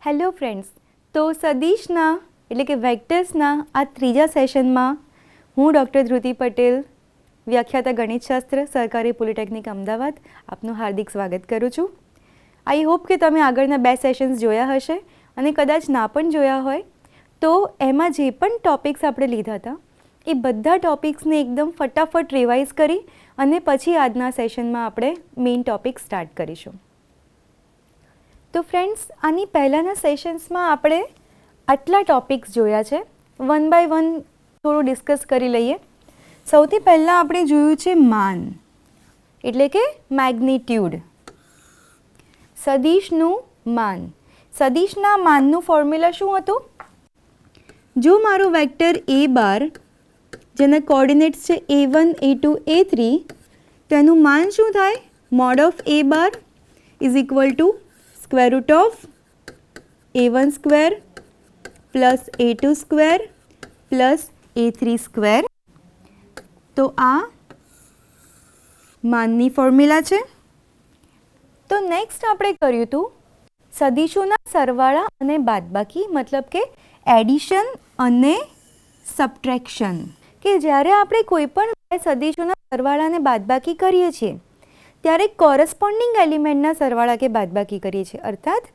Hello friends, તો સદીશના એટલે કે વેક્ટર્સના આ ત્રીજા સેશનમાં હું ડૉક્ટર ધ્રુતિ પટેલ, વ્યાખ્યાતા ગણિતશાસ્ત્ર, સરકારી પોલિટેકનિક અમદાવાદ આપનું હાર્દિક સ્વાગત કરું છું. આઈ હોપ કે તમે આગળના 2 સેશન્સ જોયા હશે અને કદાચ ના પણ જોયા હોય તો એમાં જે પણ ટૉપિક્સ આપણે લીધા હતા એ બધા ટૉપિક્સને એકદમ ફટાફટ રિવાઇઝ કરી અને પછી આજના સેશનમાં આપણે મેઇન ટૉપિક સ્ટાર્ટ કરીશું. તો ફ્રેન્ડ્સ, આની પહેલાંના સેશન્સમાં આપણે આટલા ટૉપિક્સ જોયા છે. વન બાય વન થોડું ડિસ્કસ કરી લઈએ. સૌથી પહેલાં આપણે જોયું છે માન એટલે કે મેગ્નિટ્યુડ. સદિશનું માન. સદિશના માનનું ફોર્મ્યુલા શું હતું? જો મારું વેક્ટર એ બાર જેના કોઓર્ડિનેટ્સ છે a1 a2 a3 તો એનું માન શું થાય? Mode of a bar is equal two square root of a1 square plus a2 square plus a3 square. તો આ માનની ફોર્મ્યુલા છે. તો નેક્સ્ટ આપણે કર્યું હતું સદિશોના સરવાળા અને બાદબાકી, મતલબ કે એડિશન અને સબટ્રેક્શન. કે જ્યારે આપણે કોઈ પણ બે સદિશોના સરવાળા અને બાદબાકી કરીએ છીએ ત્યારે કોરસ્પોન્ડિંગ એલિમેન્ટના સરવાળા કે બાદબાકી કરીએ છીએ. અર્થાત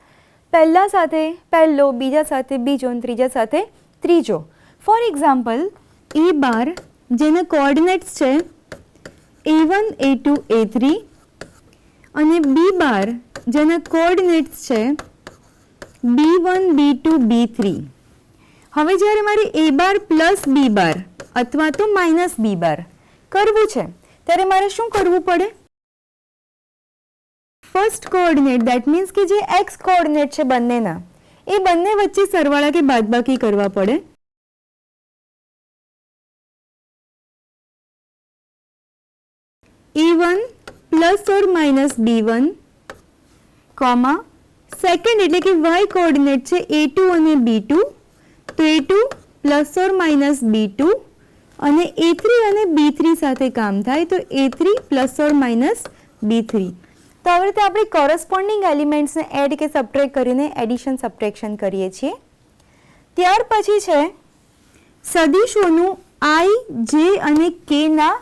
પહેલા સાથે પહેલો, બીજા સાથે બીજો અને ત્રીજા સાથે ત્રીજો. ફોર એક્ઝામ્પલ, એ બાર જેના કોઓર્ડિનેટ્સ છે a1 a2 a3 અને બી બાર જેના કોઓર્ડિનેટ્સ છે b1 b2 b3. હવે જ્યારે મારે a બાર પ્લસ બી બાર અથવા તો માઇનસ બી બાર કરવું છે ત્યારે મારે શું કરવું પડે? ફર્સ્ટ કોઓર્ડિનેટ દેટ મીન્સ કે જે એક્સ કોઓર્ડિનેટ છે બંનેના, એ બંને વચ્ચે સરવાળા કે બાદબાકી કરવા પડે. a1 plus or minus b1 comma second એટલે કે વાય કોઓર્ડિનેટ છે a2 અને b2 તો a2 plus or minus b2 અને a3 અને b3 સાથે કામ થાય તો a3 plus or minus b3. તો આવી રીતે આપણે કોરસ્પોન્ડિંગ એલિમેન્ટ્સને એડ કે સબટ્રેક્ટ કરીને એડિશન સબટ્રેક્શન કરીએ છીએ. ત્યાર પછી છે સદિશોનું આઈ, જે અને કેના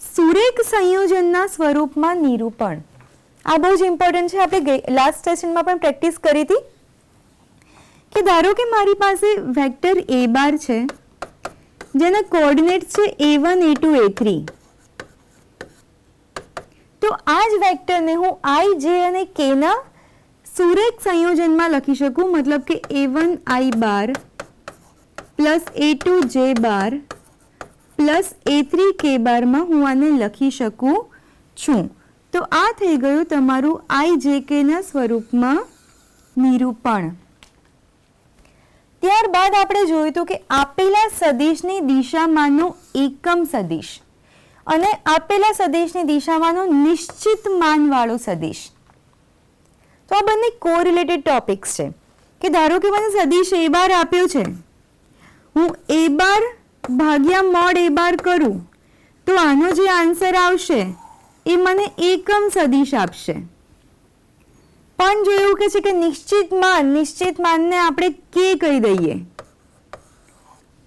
સુરેખ સંયોજનના સ્વરૂપમાં નિરૂપણ. આ બહુ જ ઇમ્પોર્ટન્ટ છે. આપણે લાસ્ટ સેશનમાં પણ પ્રેક્ટિસ કરી હતી કે ધારો કે મારી પાસે વેક્ટર એ બાર છે જેના કોઓર્ડિનેટ્સ છે a1 a2 a3. તો આ જ વેક્ટરને હું આઈ, જે અને કેના સુરેખ સંયોજનમાં લખી શકું. મતલબ કે a1 આઈ બાર પ્લસ a2 જે બાર પ્લસ a3 કે બારમાં હું આને લખી શકું છું. તો આ થઈ ગયું તમારું આઈ જે કેના સ્વરૂપમાં નિરૂપણ. ત્યારબાદ આપણે જોયું હતું કે આપેલા સદિશની દિશામાંનો એકમ સદિશ અને આપેલા સદિશની દિશામાંનો નિશ્ચિત માનવાળો સદિશ. તો આ બંને કોરિલેટેડ ટોપિક્સ છે. કે ધારો કે મને સદિશ એ બાર આપ્યો છે, હું એ બાર ભાગ્યા મોડ એ બાર કરું તો આનો જે આન્સર આવશે એ મને એકમ સદિશ આપશે. પણ જો એવું કહે છે કે નિશ્ચિત માનને આપણે કે કહી દઈએ,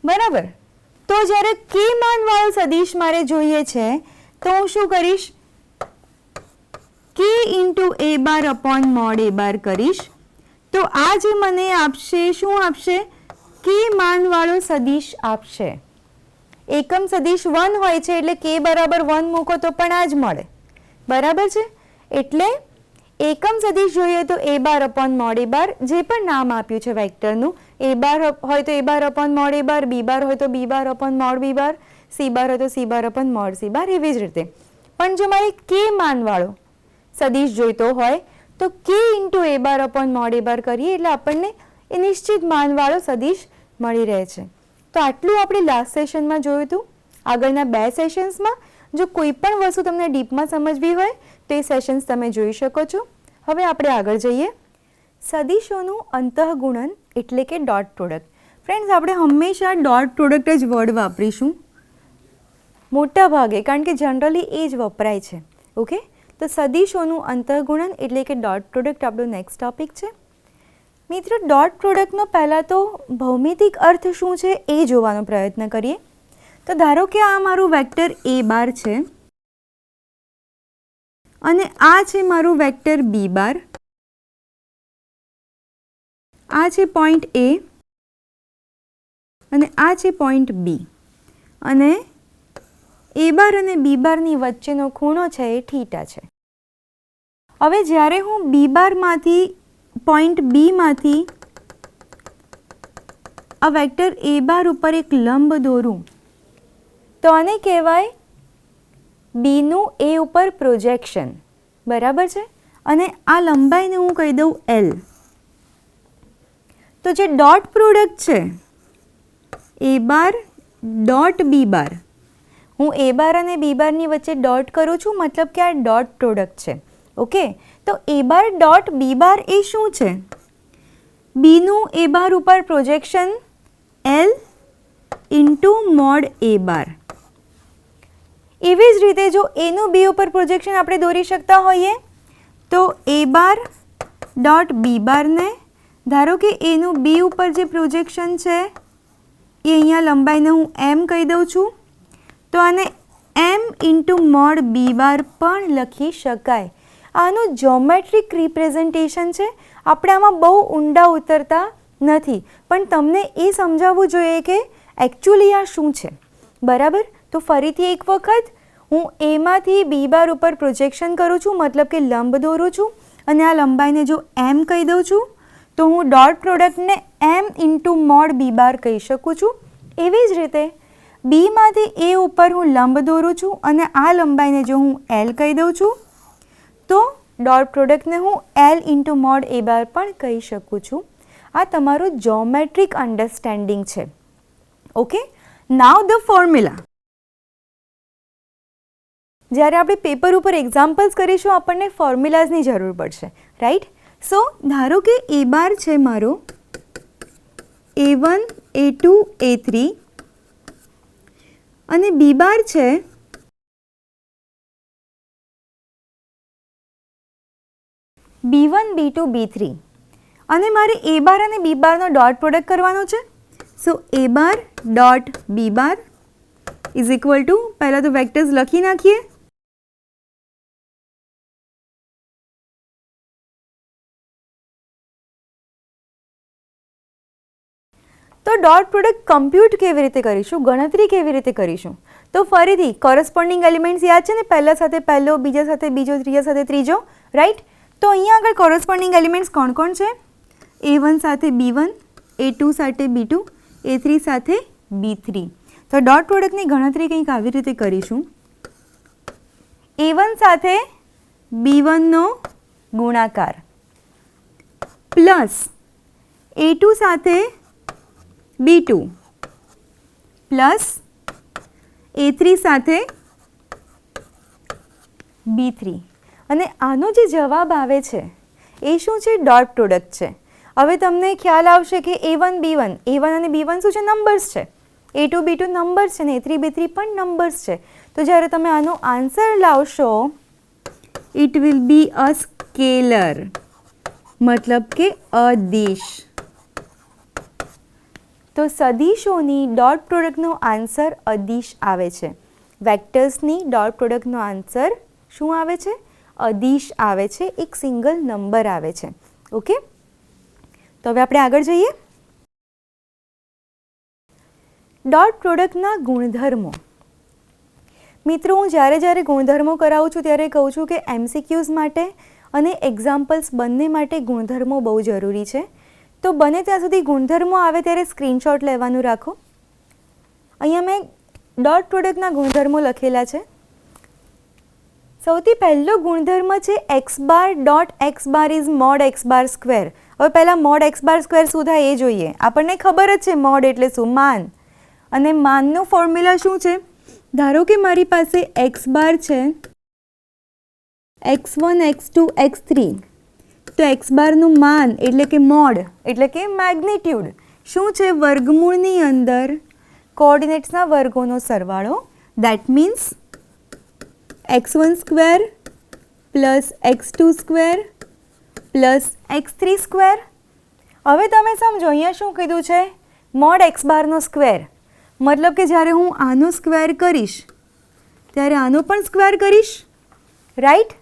બરાબર, તો જ્યારે કે માનવાળો સદિશ મારે જોઈએ છે તો હું શું કરીશ? કે ઇન્ટુ એ બાર અપોન મોડ એ બાર કરીશ. તો આ જે મને આપશે શું આપશે? કે માનવાળો સદિશ આપશે. એકમ સદિશ 1 હોય છે એટલે કે બરાબર 1 મૂકો તો પણ આ જ મળે, બરાબર છે. એટલે એકમ સદિશ જોઈએ તો એ બાર અપોન મોડ એ બાર, જે પણ નામ આપ્યું છે વેક્ટરનું, એ બાર હોય તો એ બાર અપોન મોડ એ બાર, બી બાર હોય તો બી બાર અપોન મોડ બી બાર, સી બાર હોય તો સી બાર અપોન મોડ સી બાર, એવી જ રીતે. પણ જો મારે કે માનવાળો સદિશ જોઈતો હોય તો કે ઇન્ટુ એ બાર અપોન મોડ એ બાર કરીએ એટલે આપણને એ નિશ્ચિત માનવાળો સદિશ મળી રહે છે. તો આટલું આપણે લાસ્ટ સેશનમાં જોયું હતું. આગળના 2 સેશન્સમાં જો કોઈ પણ વસ્તુ તમને ડીપમાં સમજવી હોય તો એ સેશન્સ તમે જોઈ શકો છો. હવે આપણે આગળ જઈએ. સદિશોનું અંતઃગુણન એટલે કે ડોટ પ્રોડક્ટ. ફ્રેન્ડ્સ, આપણે હંમેશા ડોટ પ્રોડક્ટ જ વર્ડ વાપરીશું મોટા ભાગે, કારણ કે જનરલી એ જ વપરાય છે. ઓકે, તો સદિશોનું અંતઃગુણન એટલે કે ડોટ પ્રોડક્ટ આપણો નેક્સ્ટ ટોપિક છે. મિત્રો ડોટ પ્રોડક્ટનો પહેલાં તો ભૌમિતિક અર્થ શું છે એ જોવાનો પ્રયત્ન કરીએ. તો ધારો કે આ મારું વેક્ટર એ બાર છે અને આ છે મારું વેક્ટર બી બાર. આ છે પોઈન્ટ એ અને આ છે પોઈન્ટ બી અને એ બાર અને બી બારની વચ્ચેનો ખૂણો છે એ થીટા છે. હવે જ્યારે હું બી બારમાંથી પોઈન્ટ બીમાંથી આ વેક્ટર એ બાર ઉપર એક લંબ દોરું તો આને કહેવાય બીનું એ ઉપર પ્રોજેક્શન. બરાબર છે. અને આ લંબાઈને હું કહી દઉં એલ. તો જે ડોટ પ્રોડક્ટ છે એ બાર ડોટ બી બાર, હું એ બાર અને બી બારની વચ્ચે ડોટ કરું છું, મતલબ કે આ ડોટ પ્રોડક્ટ છે. ઓકે, તો એ બાર ડોટ બી બાર એ શું છે? બીનું એ બાર ઉપર પ્રોજેક્શન એલ ઇન્ટુ મોડ એ બાર. એવી જ રીતે જો એનું બી ઉપર પ્રોજેક્શન આપણે દોરી શકતા હોઈએ તો એ બાર ડોટ બી બારને, ધારો કે એનું બી ઉપર જે પ્રોજેક્શન છે એ અહીંયા લંબાઈને હું એમ કહી દઉં છું, તો આને એમ ઇન્ટુ મોડ બી બાર પણ લખી શકાય. આનું જ્યોમેટ્રિક રિપ્રેઝન્ટેશન છે. આપણે આમાં બહુ ઊંડા ઉતરતા નથી, પણ તમને એ સમજાવવું જોઈએ કે એકચ્યુઅલી આ શું છે. બરાબર. તો ફરીથી એક વખત હું એમાંથી બી બાર ઉપર પ્રોજેક્શન કરું છું, મતલબ કે લંબ દોરું છું અને આ લંબાઈને જો એમ કહી દઉં છું તો હું ડોટ પ્રોડક્ટને એમ ઇન્ટુ મોડ બી બાર કહી શકું છું. એવી જ રીતે બીમાંથી એ ઉપર હું લંબ દોરું છું અને આ લંબાઈને જો હું એલ કહી દઉં છું તો ડોટ પ્રોડક્ટને હું એલ ઇન્ટુ મોડ એ બાર પણ કહી શકું છું. આ તમારું જ્યોમેટ્રિક અન્ડરસ્ટેન્ડિંગ છે. Okay, now the formula. જ્યારે આપણે પેપર ઉપર એક્ઝામ્પલ્સ કરીશું આપણને ફોર્મ્યુલાઝની જરૂર પડશે, રાઈટ? સો ધારો કે એ બાર છે મારો A1 A2 A3 અને બી બાર છે B1 B2 B3 અને મારે એ બાર અને બી બારનો ડોટ પ્રોડક્ટ કરવાનો છે. So A bar dot B bar is equal to, પહેલાં તો વેક્ટર્સ લખી નાખીએ. તો ડોટ પ્રોડક્ટ કમ્પ્યુટ કેવી રીતે કરીશું, ગણતરી કેવી રીતે કરીશું? તો ફરીથી કોરસ્પોન્ડિંગ એલિમેન્ટ્સ યાદ છે ને, પહેલા સાથે પહેલો, બીજા સાથે બીજો, ત્રીજા સાથે ત્રીજો, રાઈટ? તો અહીંયા આગળ કોરસ્પોન્ડિંગ એલિમેન્ટ્સ કોણ કોણ છે? A1 સાથે B1, A2 સાથે B2, A3 સાથે B3. તો ડોટ પ્રોડક્ટની ગણતરી કંઈક આવી રીતે કરીશું. A1 સાથે B1નો ગુણાકાર પ્લસ A2 સાથે B2 પ્લસ A3 સાથે B3 અને આનો જે જવાબ આવે છે એ શું છે? ડોટ પ્રોડક્ટ છે. હવે તમને ખ્યાલ આવશે કે A1 B1, A1 અને B1 શું છે? નંબર્સ છે. A2 B2 નંબર્સ છે ને A3 B3 પણ નંબર્સ છે. તો જ્યારે તમે આનો આન્સર લાવશો it will be a scalar, મતલબ કે અદિશ. તો સદિશોની ડોટ પ્રોડક્ટનો આન્સર અદિશ આવે છે. વેક્ટર્સની ડોટ પ્રોડક્ટનો આન્સર શું આવે છે? અદિશ આવે છે. એક સિંગલ નંબર આવે છે. ઓકે, તો હવે આપણે આગળ જઈએ. ડોટ પ્રોડક્ટના ગુણધર્મો. મિત્રો, હું જ્યારે ગુણધર્મો કરાવું છું ત્યારે કહું છું કે MCQs માટે અને એક્ઝામ્પલ્સ બંને માટે ગુણધર્મો બહુ જરૂરી છે. તો બને ત્યાં સુધી ગુણધર્મો આવે ત્યારે સ્ક્રીનશોટ લેવાનું રાખો. અહીંયા મેં ડોટ પ્રોડક્ટના ગુણધર્મો લખેલા છે. સૌથી પહેલો ગુણધર્મ છે x bar dot X bar is mode x bar square. હવે પહેલાં મોડ એક્સ બાર સ્ક્વેર શું થાય એ જોઈએ. આપણને ખબર જ છે મોડ એટલે શું, માન. અને માનનું ફોર્મ્યુલા શું છે? ધારો કે મારી પાસે એક્સ બાર છે x1 x2 x3, તો એક્સ બારનું માન એટલે કે મોડ એટલે કે મેગ્નિટ્યુડ શું છે? વર્ગમૂળની અંદર કોઓર્ડિનેટ્સના વર્ગોનો સરવાળો. That means x1 square plus x2 square plus x3 square. હવે તમે સમજો અહીંયા શું કીધું છે, મોડ એક્સ બારનો સ્ક્વેર, મતલબ કે જ્યારે હું આનો સ્ક્વેર કરીશ ત્યારે આનો પણ સ્ક્વેર કરીશ, રાઈટ.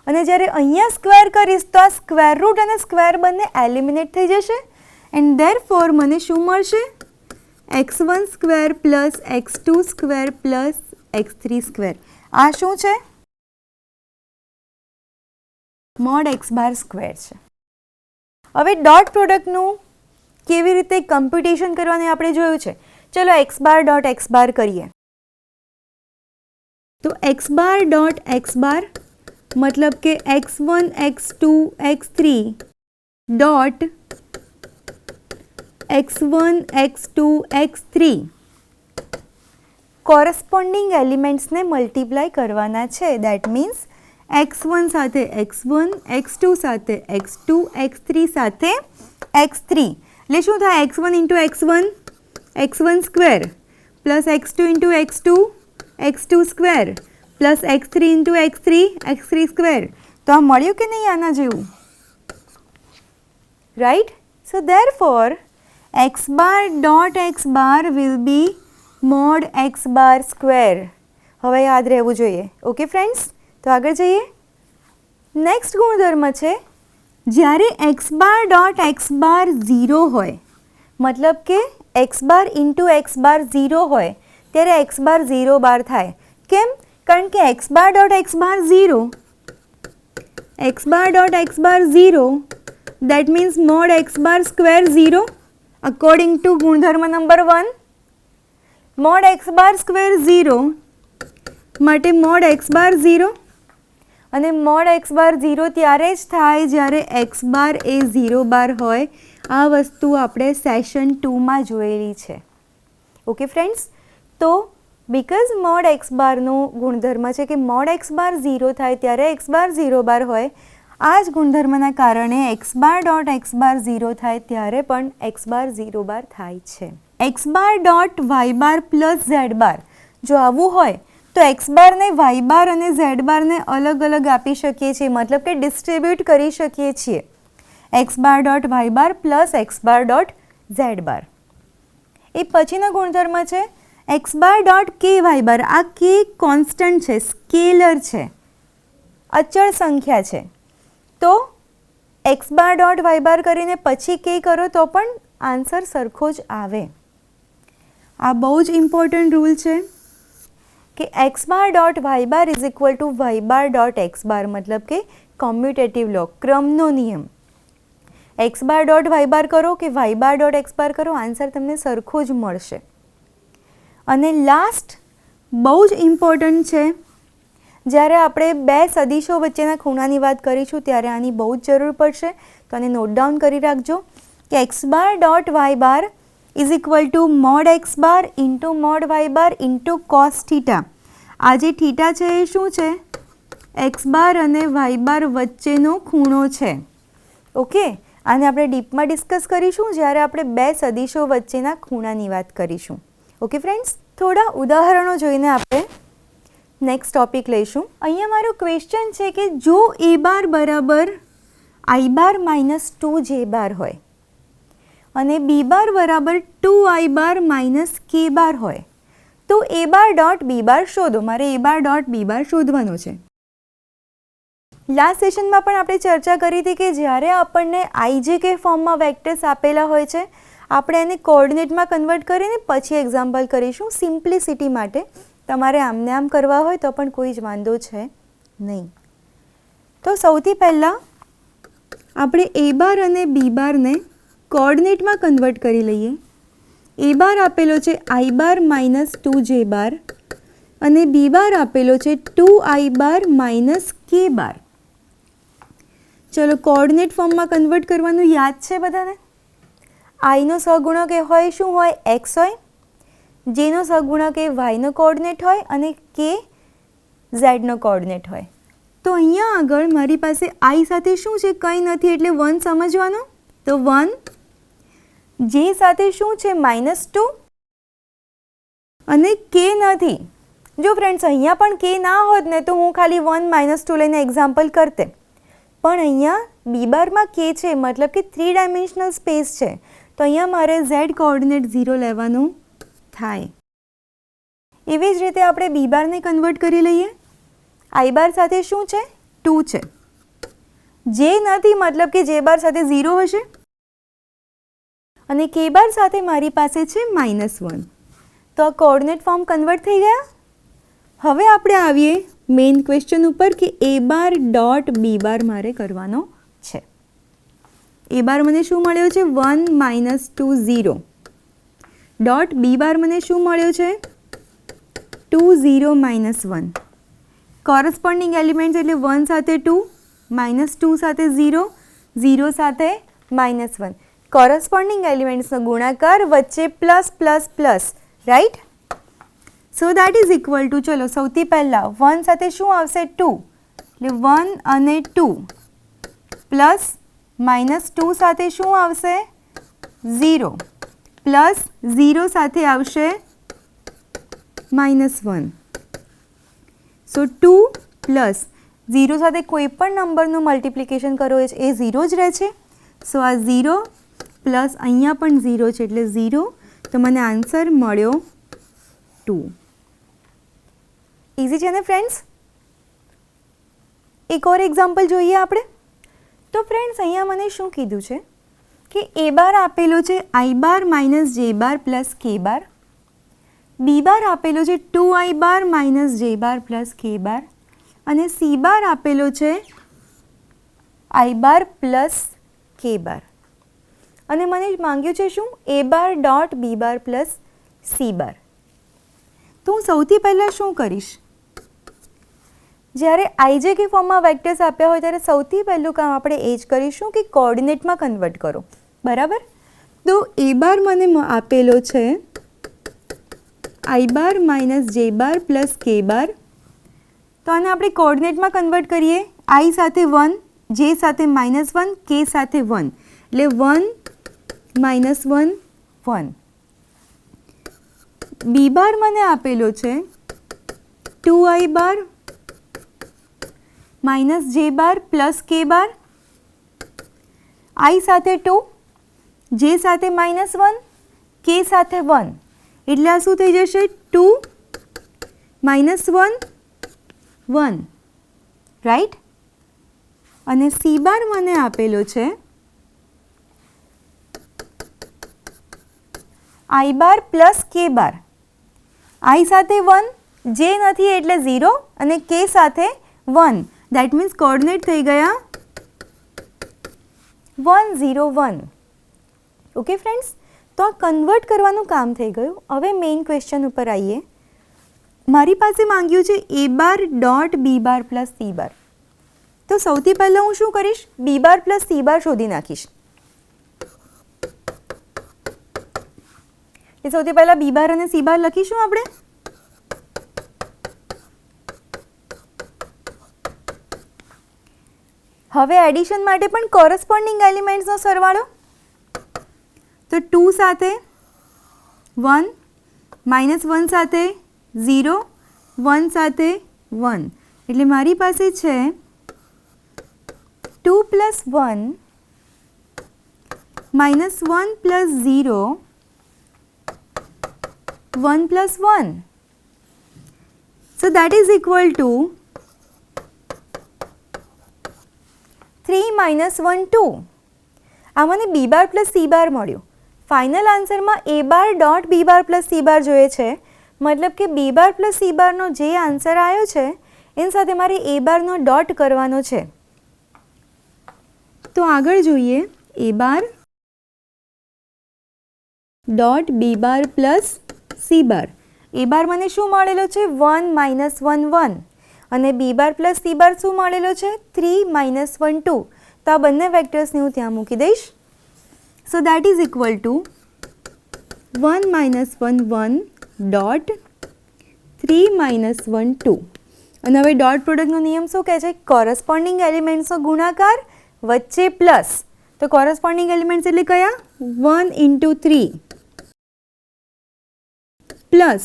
અને જ્યારે અહીંયા સ્ક્વેર કરીશ તો આ સ્ક્વેર રૂટ અને સ્ક્વેર બંને એલિમિનેટ થઈ જશે એન્ડ ધેરફોર મને શું મળશે, x1 square plus x2 square plus x3 square. આ શું છે, મોડ એક્સ બાર સ્ક્વેર છે. હવે ડોટ પ્રોડક્ટનું કેવી રીતે કમ્પ્યુટેશન કરવાનું આપણે જોયું છે. ચલો એક્સ બાર ડોટ એક્સ બાર કરીએ. તો x bar dot X bar મતલબ કે x1 x2 x3 dot x1 x2 x3 corresponding એલિમેન્ટ્સને multiply કરવાના છે. દેટ મીન્સ x1 સાથે x1, x2 સાથે x2, x3 સાથે x3. એટલે શું થાય, x1 into x1 x1 square plus x2 into x2 x2 square plus x3 into x3 x3 square. તો આ મળ્યું કે નહીં આના જેવું, right. So therefore x bar dot X bar will be mode x bar square. હવે યાદ રહેવું જોઈએ. ઓકે ફ્રેન્ડ્સ, તો આગળ જઈએ. નેક્સ્ટ ગુણધર્મ છે, જ્યારે એક્સ બાર ડોટ એક્સ બાર 0 હોય, મતલબ કે x bar into x bar 0 હોય ત્યારે એક્સ બાર 0 બાર થાય. કેમ? કારણ કે x bar dot X bar 0, x bar dot X bar 0 that means mode x bar square 0 according to ગુણધર્મ નંબર 1. મોડ એક્સ બાર સ્ક્વેર 0 માટે મોડ એક્સ બાર 0 અને mode x બાર 0 ત્યારે જ થાય જ્યારે એક્સ બાર એ 0 બાર હોય. આ વસ્તુ આપણે સેશન 2માં જોયેલી છે. ઓકે ફ્રેન્ડ્સ, તો બીકોઝ મોડ એક્સ બારનું ગુણધર્મ છે કે મોડ એક્સ બાર 0 થાય ત્યારે એક્સ બાર 0 બાર હોય, આ જ ગુણધર્મના કારણે એક્સ બાર ડોટ એક્સ બાર 0 થાય ત્યારે પણ એક્સ બાર 0 બાર થાય છે. એક્સ બાર ડોટ વાય બાર પ્લસ ઝેડ બાર, જો આવું હોય તો એક્સ બારને વાય બાર અને ઝેડ બારને અલગ અલગ આપી શકીએ છીએ, મતલબ કે ડિસ્ટ્રીબ્યુટ કરી શકીએ છીએ. એક્સ બાર ડોટ વાય બાર plus x bar dot Z બાર. એ પછીનો ગુણધર્મ છે એક્સ બાર ડોટ કે વાય બાર. આ કે કોન્સ્ટન્ટ છે, સ્કેલર છે, અચળ સંખ્યા છે. તો એક્સ બાર ડોટ વાય બાર કરીને પછી કે કરો તો પણ આન્સર સરખો જ આવે. આ બહુ જ ઇમ્પોર્ટન્ટ રૂલ છે કે x bar dot Y bar is equal to Y bar dot X bar, મતલબ કે કોમ્યુટેટિવ લો, ક્રમનો નિયમ. X bar dot Y bar કરો કે Y bar dot X bar કરો, આન્સર તમને સરખો જ મળશે. અને લાસ્ટ બહુ જ ઇમ્પોર્ટન્ટ છે, જ્યારે આપણે બે સદીશો વચ્ચેના ખૂણાની વાત કરીશું ત્યારે આની બહુ જ જરૂર પડશે, તો આને નોટ ડાઉન કરી રાખજો કે x bar dot Y bar is equal to mod x bar into mod y bar into cos theta. આ જે થીટા છે એ શું છે, એક્સ બાર અને વાય બાર વચ્ચેનો ખૂણો છે. ઓકે, આને આપણે ડીપમાં ડિસ્કસ કરીશું જ્યારે આપણે બે સદીશો વચ્ચેના ખૂણાની વાત કરીશું. ઓકે ફ્રેન્ડ્સ, થોડા ઉદાહરણો જોઈને આપણે નેક્સ્ટ ટોપિક લઈશું. અહીંયા મારો ક્વેશ્ચન છે કે જો એ બાર બરાબર આઈ બાર માઇનસ 2 જે બાર હોય અને બી બાર બરાબર 2 આઈ બાર માઇનસ કે બાર હોય તો એ બાર ડોટ બી બાર શોધો. મારે એ બાર ડોટ બી બાર શોધવાનો છે. લાસ્ટ સેશનમાં પણ આપણે ચર્ચા કરી હતી કે જ્યારે આપણને આઈજે કે ફોર્મમાં વેક્ટર્સ આપેલા હોય છે આપણે એને કોઓર્ડિનેટમાં કન્વર્ટ કરીને પછી એક્ઝામ્પલ કરીશું. સિમ્પ્લિસિટી માટે તમારે આમને આમ કરવા હોય તો પણ કોઈ જ વાંધો છે નહીં. તો સૌથી પહેલાં આપણે એ બાર અને બી બારને કોઓર્ડિનેટમાં કન્વર્ટ કરી લઈએ. એ બાર આપેલો છે આઈ બાર માઇનસ 2 જે બાર અને બી બાર આપેલો છે 2 આઈ બાર માઇનસ કે બાર. ચલો કોઓર્ડિનેટ ફોર્મમાં કન્વર્ટ કરવાનું યાદ છે બધાને. આઈનો સહગુણક એ હોય શું હોય, એક્સ હોય, જેનો સહગુણક એ વાયનો કોઓર્ડિનેટ હોય અને કે ઝેડનો કોઓર્ડિનેટ હોય. તો અહીંયા આગળ મારી પાસે આઈ સાથે શું છે, કંઈ નથી એટલે 1 સમજવાનો. તો 1 જે સાથે શું છે -2 અને કે નથી. જો ફ્રેન્ડ્સ અહીંયા પણ કે ના હોત ને તો હું ખાલી 1 -2 લઈને એક્ઝામ્પલ કરતે, પણ અહીંયા બી બારમાં કે છે મતલબ કે 3 ડાયમેન્શનલ સ્પેસ છે, તો અહીંયા મારે ઝેડ કોઓર્ડિનેટ 0 લેવાનું થાય. એવી જ રીતે આપણે બી બારને કન્વર્ટ કરી લઈએ. આઈ બાર સાથે શું છે? 2 છે. જે નથી મતલબ કે જે બાર સાથે 0 હશે અને કે બાર સાથે મારી પાસે છે -1. તો આ કોઓર્ડિનેટ ફોર્મ કન્વર્ટ થઈ ગયા. હવે આપણે આવીએ મેઇન ક્વેશ્ચન ઉપર કે એ બાર ડોટ બી બાર મારે કરવાનો છે. એ બાર મને શું મળ્યો છે? 1 - 2 0 ડોટ બી બાર મને શું મળ્યો છે? 2 0 -1. કોરસ્પોન્ડિંગ એલિમેન્ટ્સ એટલે 1 સાથે 2, -2 સાથે 0, 0 સાથે -1. કોરસ્પોન્ડિંગ એલિમેન્ટ્સનો ગુણાકાર વચ્ચે plus plus plus, right? So that is equal to, ચલો સૌથી પહેલાં 1 સાથે શું આવશે? 2, એટલે 1 અને 2 પ્લસ -2 સાથે શું આવશે? 0 પ્લસ 0 સાથે આવશે -1. સો 2 પ્લસ 0 સાથે કોઈ પણ નંબરનું મલ્ટિપ્લિકેશન કરો એ 0 જ રહે છે. સો આ 0 પ્લસ અહીંયા પણ 0 છે એટલે 0. તો મને આન્સર મળ્યો 2. ઇઝી છે ને ફ્રેન્ડ્સ? એક ઓર એક્ઝામ્પલ જોઈએ આપણે. તો ફ્રેન્ડ્સ અહીંયા મને શું કીધું છે કે એ બાર આપેલો છે આઈ બાર માઇનસ જે બાર પ્લસ કે બાર. બી બાર આપેલો છે 2i બાર માઇનસ જે બાર પ્લસ કે બાર. અને સી બાર આપેલો છે આઈ બાર પ્લસ કે બાર. અને મને માંગ્યું છે શું? એ બાર ડોટ બી બાર પ્લસ સી બાર. તો હું સૌથી પહેલાં શું કરીશ? જ્યારે આઈજેકે ફોર્મમાં વેક્ટર્સ આપ્યા હોય ત્યારે સૌથી પહેલું કામ આપણે એ જ કરીશું કે કોઓર્ડિનેટમાં કન્વર્ટ કરો, બરાબર? તો એ બાર મને આપેલો છે આઈ બાર માઇનસ જે બાર પ્લસ કે બાર. તો આને આપણે કોઓર્ડિનેટમાં કન્વર્ટ કરીએ. આઈ સાથે 1, જે સાથે -1, કે સાથે 1, એટલે 1 -1 1. બી બાર મને આપેલો છે 2i બાર માઇનસ જે બાર પ્લસ કે બાર. આઈ સાથે 2, જે સાથે -1, કે સાથે 1, એટલે આ શું થઈ જશે? 2 -1 1, રાઈટ? અને સી બાર મને આપેલો છે આઈ બાર પ્લસ કે બાર. આઈ સાથે 1, જે નથી એટલે 0, અને કે સાથે 1. દેટ મીન્સ કોઓર્ડિનેટ થઈ ગયા 1 0 1. Okay friends? તો આ કન્વર્ટ કરવાનું કામ થઈ ગયું. હવે મેઇન ક્વેશ્ચન ઉપર આવીએ. મારી પાસે માંગ્યું છે એ બાર ડોટ બી બાર પ્લસ સી બાર. તો સૌથી પહેલાં હું શું કરીશ? બી બાર પ્લસ સી બાર શોધી નાખીશ. એ સૌથી પહેલાં બી બાર અને સી બાર લખીશું આપણે. હવે એડિશન માટે પણ કોરસ્પોન્ડિંગ એલિમેન્ટ્સનો સરવાળો. તો 2 સાથે 1, -1 સાથે 0, 1 સાથે 1, એટલે મારી પાસે છે 2 + 1 -1 + 0 1 + 1. So that is equal to 3 - 1 2. આ મને બી બાર પ્લસ સી બાર મળ્યું. ફાઇનલ આન્સરમાં એ બાર ડોટ બી બાર પ્લસ સી બાર જોઈએ છે. મતલબ કે બી બાર પ્લસ સી બારનો જે આન્સર આવ્યો છે એની સાથે મારે એ બારનો ડોટ કરવાનો છે. તો આગળ જોઈએ એ બાર ડોટ બી બાર પ્લસ સી બાર. એ બાર મને શું મળેલો છે? 1 - 1 1. અને બી બાર પ્લસ સી બાર શું મળેલો છે? 3 - 1 2. તો આ બંને વેક્ટર્સને હું ત્યાં મૂકી દઈશ. સો that is equal two 1 - 1 1 dot 3 - 1 2. અને હવે ડોટ પ્રોડક્ટનો નિયમ શું કહે છે? કોરસ્પોન્ડિંગ એલિમેન્ટ્સનો ગુણાકાર વચ્ચે પ્લસ. તો કોરસ્પોન્ડિંગ એલિમેન્ટ્સ એટલે કયા? 1 × 3 plus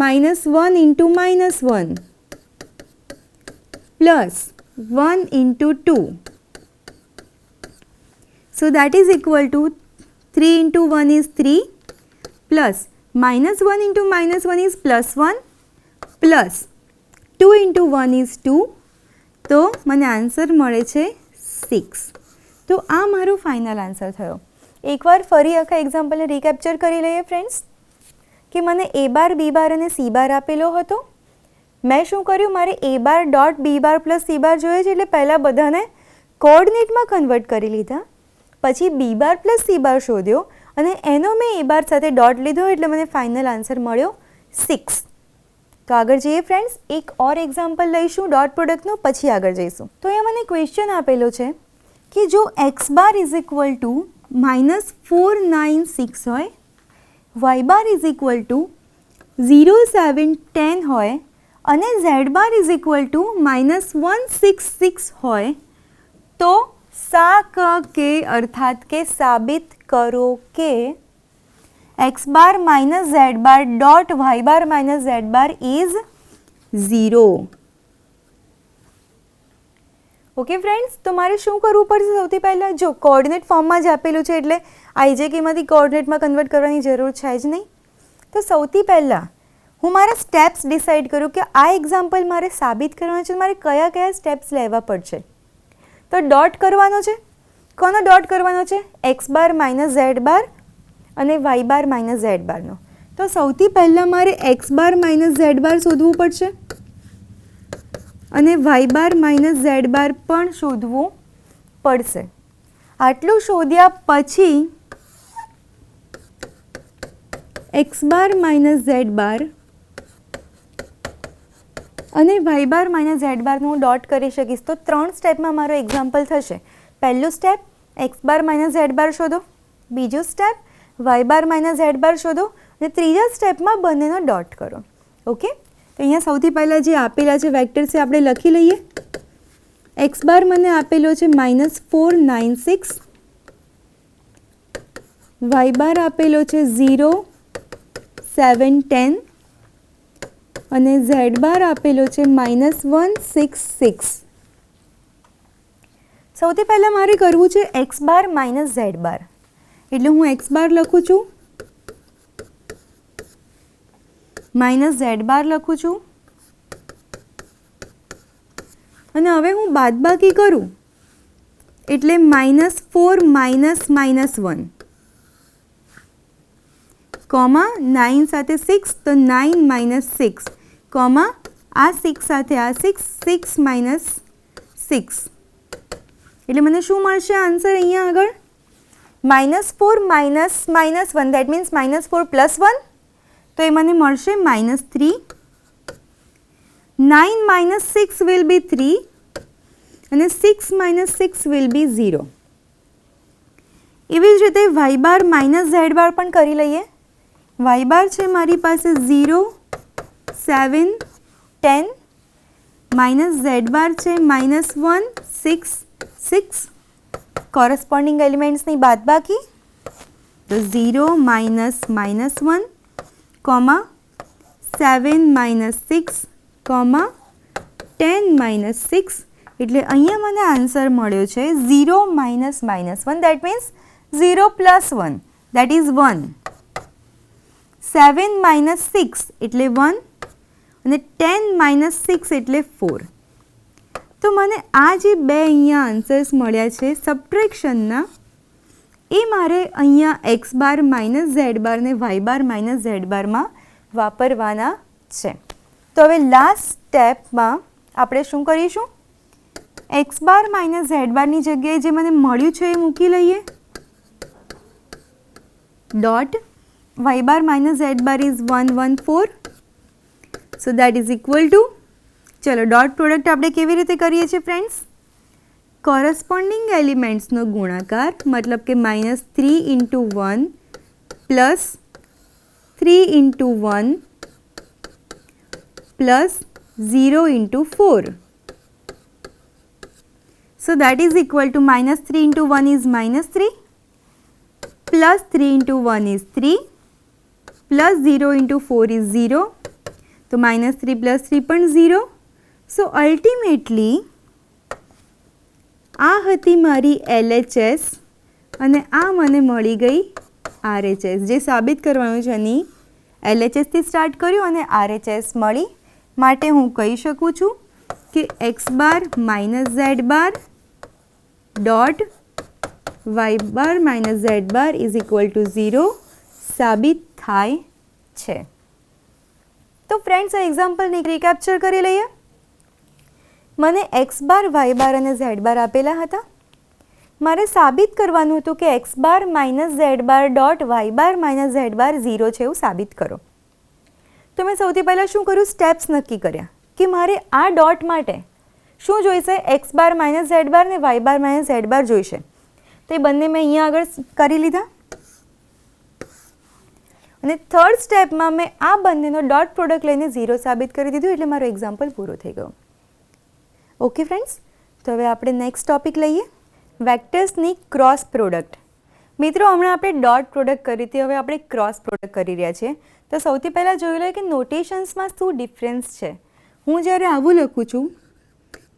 -1 × -1 plus 1 × 2 So that is equal to 3 into 1 is 3 plus minus 1 into minus 1 is plus 1 plus 2 into 1 is 2. તો મને આન્સર મળે છે 6. તો આ મારો ફાઇનલ આન્સર થયો. એકવાર ફરી આખા એક્ઝામ્પલને રિકેપ્ચર કરી લઈએ ફ્રેન્ડ્સ કે મને A બાર B બાર અને C બાર આપેલો હતો. મેં શું કર્યું, મારે A bar dot B bar plus C બાર જોઈએ છે એટલે પહેલાં બધાને કોઓર્ડિનેટમાં કન્વર્ટ કરી લીધા, પછી B બાર પ્લસ C બાર શોધ્યો અને એનો મેં A બાર સાથે ડોટ લીધો એટલે મને ફાઇનલ આન્સર મળ્યો 6. તો આગળ જઈએ ફ્રેન્ડ્સ, એક ઓર એક્ઝામ્પલ લઈશું ડોટ પ્રોડક્ટનો, પછી આગળ જઈશું. તો અહીંયા મને ક્વેશ્ચન આપેલો છે કે જો x bar is equal two -496 હોય, y bar is equal two 0710 હોય અને z bar is equal two -166 હોય, તો કે અર્થાત કે સાબિત કરો કે x bar minus z bar dot y bar minus z bar is 0. Okay friends, તો મારે શું કરવું પડશે? સૌથી પહેલાં જો કોઓર્ડિનેટ ફોર્મમાં જ આપેલું છે એટલે આઈજેકેમાંથી કોઓર્ડિનેટમાં કન્વર્ટ કરવાની જરૂર છે જ નહીં. તો સૌથી પહેલાં હું મારા સ્ટેપ્સ ડિસાઇડ કરું કે આ એક્ઝામ્પલ મારે સાબિત કરવાનું છે, મારે કયા કયા સ્ટેપ્સ લેવા પડશે. તો ડોટ કરવાનો છે. કોનો ડોટ કરવાનો છે? એક્સ બાર માઇનસ ઝેડ બાર અને વાય બાર માઇનસ ઝેડ બારનો. તો સૌથી પહેલાં મારે એક્સ બાર માઇનસ ઝેડ બાર શોધવું પડશે અને વાય બાર માઇનસ ઝેડ બાર પણ શોધવું પડશે. આટલું શોધ્યા પછી એક્સ બાર માઇનસ ઝેડ બાર અને વાય બાર માઇનસ ઝેડ બારનું હું ડોટ કરી શકીશ. તો 3 સ્ટેપમાં મારો એક્ઝામ્પલ થશે. પહેલું step x bar minus z બાર શોધો, બીજું step Y bar minus z બાર શોધો અને ત્રીજા સ્ટેપમાં બંનેનો ડોટ કરો. ઓકે, તો અહીંયા સૌથી પહેલાં જે આપેલા છે વેક્ટર છે આપણે લખી લઈએ. એક્સ બાર મને આપેલો છે -496, વાય બાર આપેલો છે 0710 અને ઝેડ બાર આપેલો છે -166. સૌથી પહેલાં મારે કરવું છે એક્સ બાર માઇનસ ઝેડ બાર, એટલે હું એક્સ બાર લખું છું, માઇનસ ઝેડ બાર લખું છું અને હવે હું બાદબાકી કરું એટલે -4 -1 કોમા 9 સાથે 6 તો 9 - 6 કોમા આ 6 સાથે આ 6 6 - 6 એટલે મને શું મળશે આન્સર અહીંયા આગળ? -4 -1 દેટ મીન્સ -4 + 1, તો એ મને મળશે -3. 9 - 6 વિલ બી 3 અને 6 - 6 વિલ બી 0. એવી જ રીતે વાય બાર માઇનસ ઝેડ બાર પણ કરી લઈએ. વાય બાર છે મારી પાસે 0 7 10 માઇનસ ઝેડ બાર છે -1 6 6. કોરસ્પોન્ડિંગ એલિમેન્ટ્સની બાદબાકી તો 0 -1 કોમા 7 - 6 કોમા 10 - 6 એટલે અહીંયા મને આન્સર મળ્યો છે 0 - -1 દેટ મીન્સ 0 + 1 દેટ ઇઝ 1. 7 - 6 એટલે 1 અને 10 - 6 એટલે 4. તો મને આ જે બે અહીંયા આન્સર્સ મળ્યા છે સબટ્રેક્શનના, એ મારે અહીંયા એક્સ બાર માઇનસ ઝેડ બાર ને વાય બાર માઇનસ ઝેડ બારમાં વાપરવાના છે. તો હવે લાસ્ટ સ્ટેપમાં આપણે શું કરીશું? એક્સ બાર માઇનસ ઝેડ બારની જગ્યાએ જે મને મળ્યું છે એ મૂકી લઈએ. Dot Y bar minus z bar is 114. So that is equal to, ચલો ડોટ પ્રોડક્ટ આપણે કેવી રીતે કરીએ છીએ ફ્રેન્ડ્સ? કોરસ્પોન્ડિંગ એલિમેન્ટ્સનો ગુણાકાર, મતલબ કે -3 × 1 plus 3 × 1 plus 0 × 4. So that is equal to -3 × 1 is -3 plus 3 × 1 is 3 plus 0 × 4 is 0. તો -3 + 3 પણ 0. સો અલ્ટિમેટલી આ હતી મારી LHS અને આ મને મળી ગઈ RHS. જે સાબિત કરવાનું છે એની LHSથી સ્ટાર્ટ કર્યું અને RHS મળી. માટે હું કહી શકું છું કે x bar minus z bar dot y bar minus z bar is equal to 0 સાબિત થાય છે. તો ફ્રેન્ડ્સ, આ એક્ઝામ્પલને રિકેપ્ચર કરી લઈએ. મને x બાર y બાર અને z બાર આપેલા હતા. મારે સાબિત કરવાનું હતું કે x બાર માઇનસ z બાર dot y bar minus z બાર 0 છે એવું સાબિત કરો. તો મેં સૌથી પહેલાં શું કર્યું, સ્ટેપ્સ નક્કી કર્યા કે મારે આ ડોટ માટે શું જોઈશે, x બાર માઇનસ z બાર ને y બાર માઇનસ z બાર જોઈશે. તો એ બંને મેં અહીંયા આગળ કરી લીધા. અને થર્ડ સ્ટેપમાં મેં આ બંનેનો ડોટ પ્રોડક્ટ લઈને 0 સાબિત કરી દીધું. એટલે મારો એક્ઝામ્પલ પૂરો થઈ ગયો. ઓકે ફ્રેન્ડ્સ, તો હવે આપણે નેક્સ્ટ ટોપિક લઈએ, વેક્ટર્સની ક્રોસ પ્રોડક્ટ. મિત્રો, હમણાં આપણે ડોટ પ્રોડક્ટ કરી હતી, હવે આપણે ક્રોસ પ્રોડક્ટ કરી રહ્યા છીએ. તો સૌથી પહેલાં જોઈ લો કે નોટેશન્સમાં શું ડિફરન્સ છે. હું જ્યારે આવું લખું છું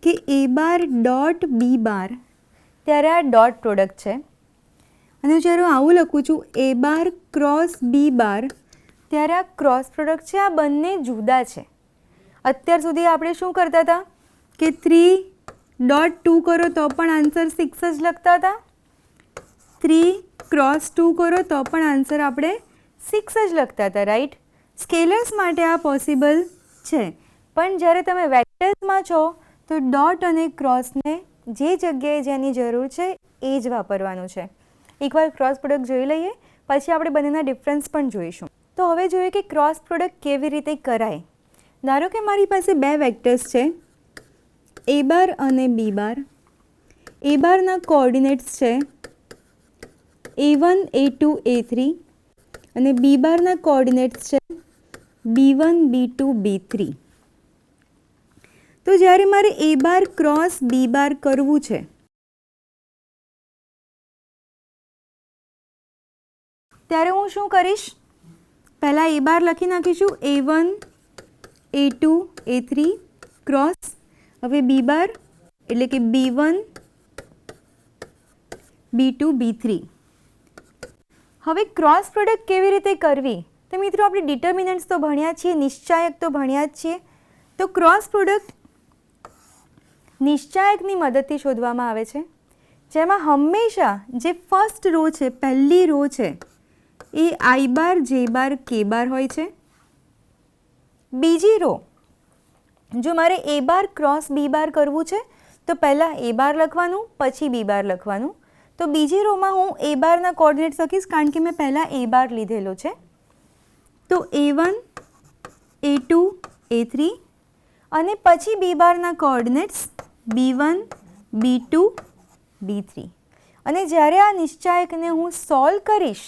કે a બાર ડોટ b બાર, ત્યારે આ ડોટ પ્રોડક્ટ છે. અને જ્યારે હું આવું લખું છું a બાર ક્રોસ b બાર, ત્યારે આ ક્રોસ પ્રોડક્ટ છે. આ બંને જુદા છે. અત્યાર સુધી આપણે શું કરતા હતા કે 3.2 કરો તો પણ આન્સર 6 જ લખતા હતા. 3 ક્રોસ 2 કરો તો પણ આન્સર આપણે 6 જ લખતા હતા, રાઈટ. સ્કેલર્સ માટે આ પોસિબલ છે, પણ જ્યારે તમે વેક્ટર્સમાં છો તો ડોટ અને ક્રોસને જે જગ્યાએ જેની જરૂર છે એ જ વાપરવાનું છે. એકવાર ક્રોસ પ્રોડક્ટ જોઈ લઈએ, પછી આપણે બંનેના ડિફરન્સ પણ જોઈશું. તો હવે જોઈએ કે ક્રોસ પ્રોડક્ટ કેવી રીતે કરાય. ધારો કે મારી પાસે બે વેક્ટર્સ છે, a બાર અને b બાર. a બારના કોઓર્ડિનેટ્સ છે a1 a2 a3 અને b બારના કોઓર્ડિનેટ્સ છે b1 b2 b3. તો જ્યારે મારે a બાર ક્રોસ b બાર કરવું છે, ત્યારે હું શું કરીશ, પહેલાં a બાર લખી નાખીશું a1 a2 a3 ક્રોસ. હવે b બાર એટલે કે b1 b2 b3. હવે ક્રોસ પ્રોડક્ટ કેવી રીતે કરવી, તો મિત્રો આપણે ડિટર્મિનન્ટ્સ તો ભણ્યા છીએ, નિશ્ચાયક તો ભણ્યા જ છીએ. તો ક્રોસ પ્રોડક્ટ નિશ્ચાયકની મદદથી શોધવામાં આવે છે, જેમાં હંમેશા જે ફર્સ્ટ રો છે, પહેલી રો છે, એ i bar j bar k બાર હોય છે. બીજી રો, જો મારે a બાર ક્રોસ b બાર કરવું છે તો પહેલાં a બાર લખવાનું, પછી b બાર લખવાનું. તો બીજી રોમાં હું a બારના કોઓર્ડિનેટ્સ લખીશ, કારણ કે મેં પહેલાં a બાર લીધેલો છે. તો a1 a2 a3 અને પછી b બારના કોઓર્ડિનેટ્સ b1 b2 b3. અને જ્યારે આ નિશ્ચાયકને હું સોલ્વ કરીશ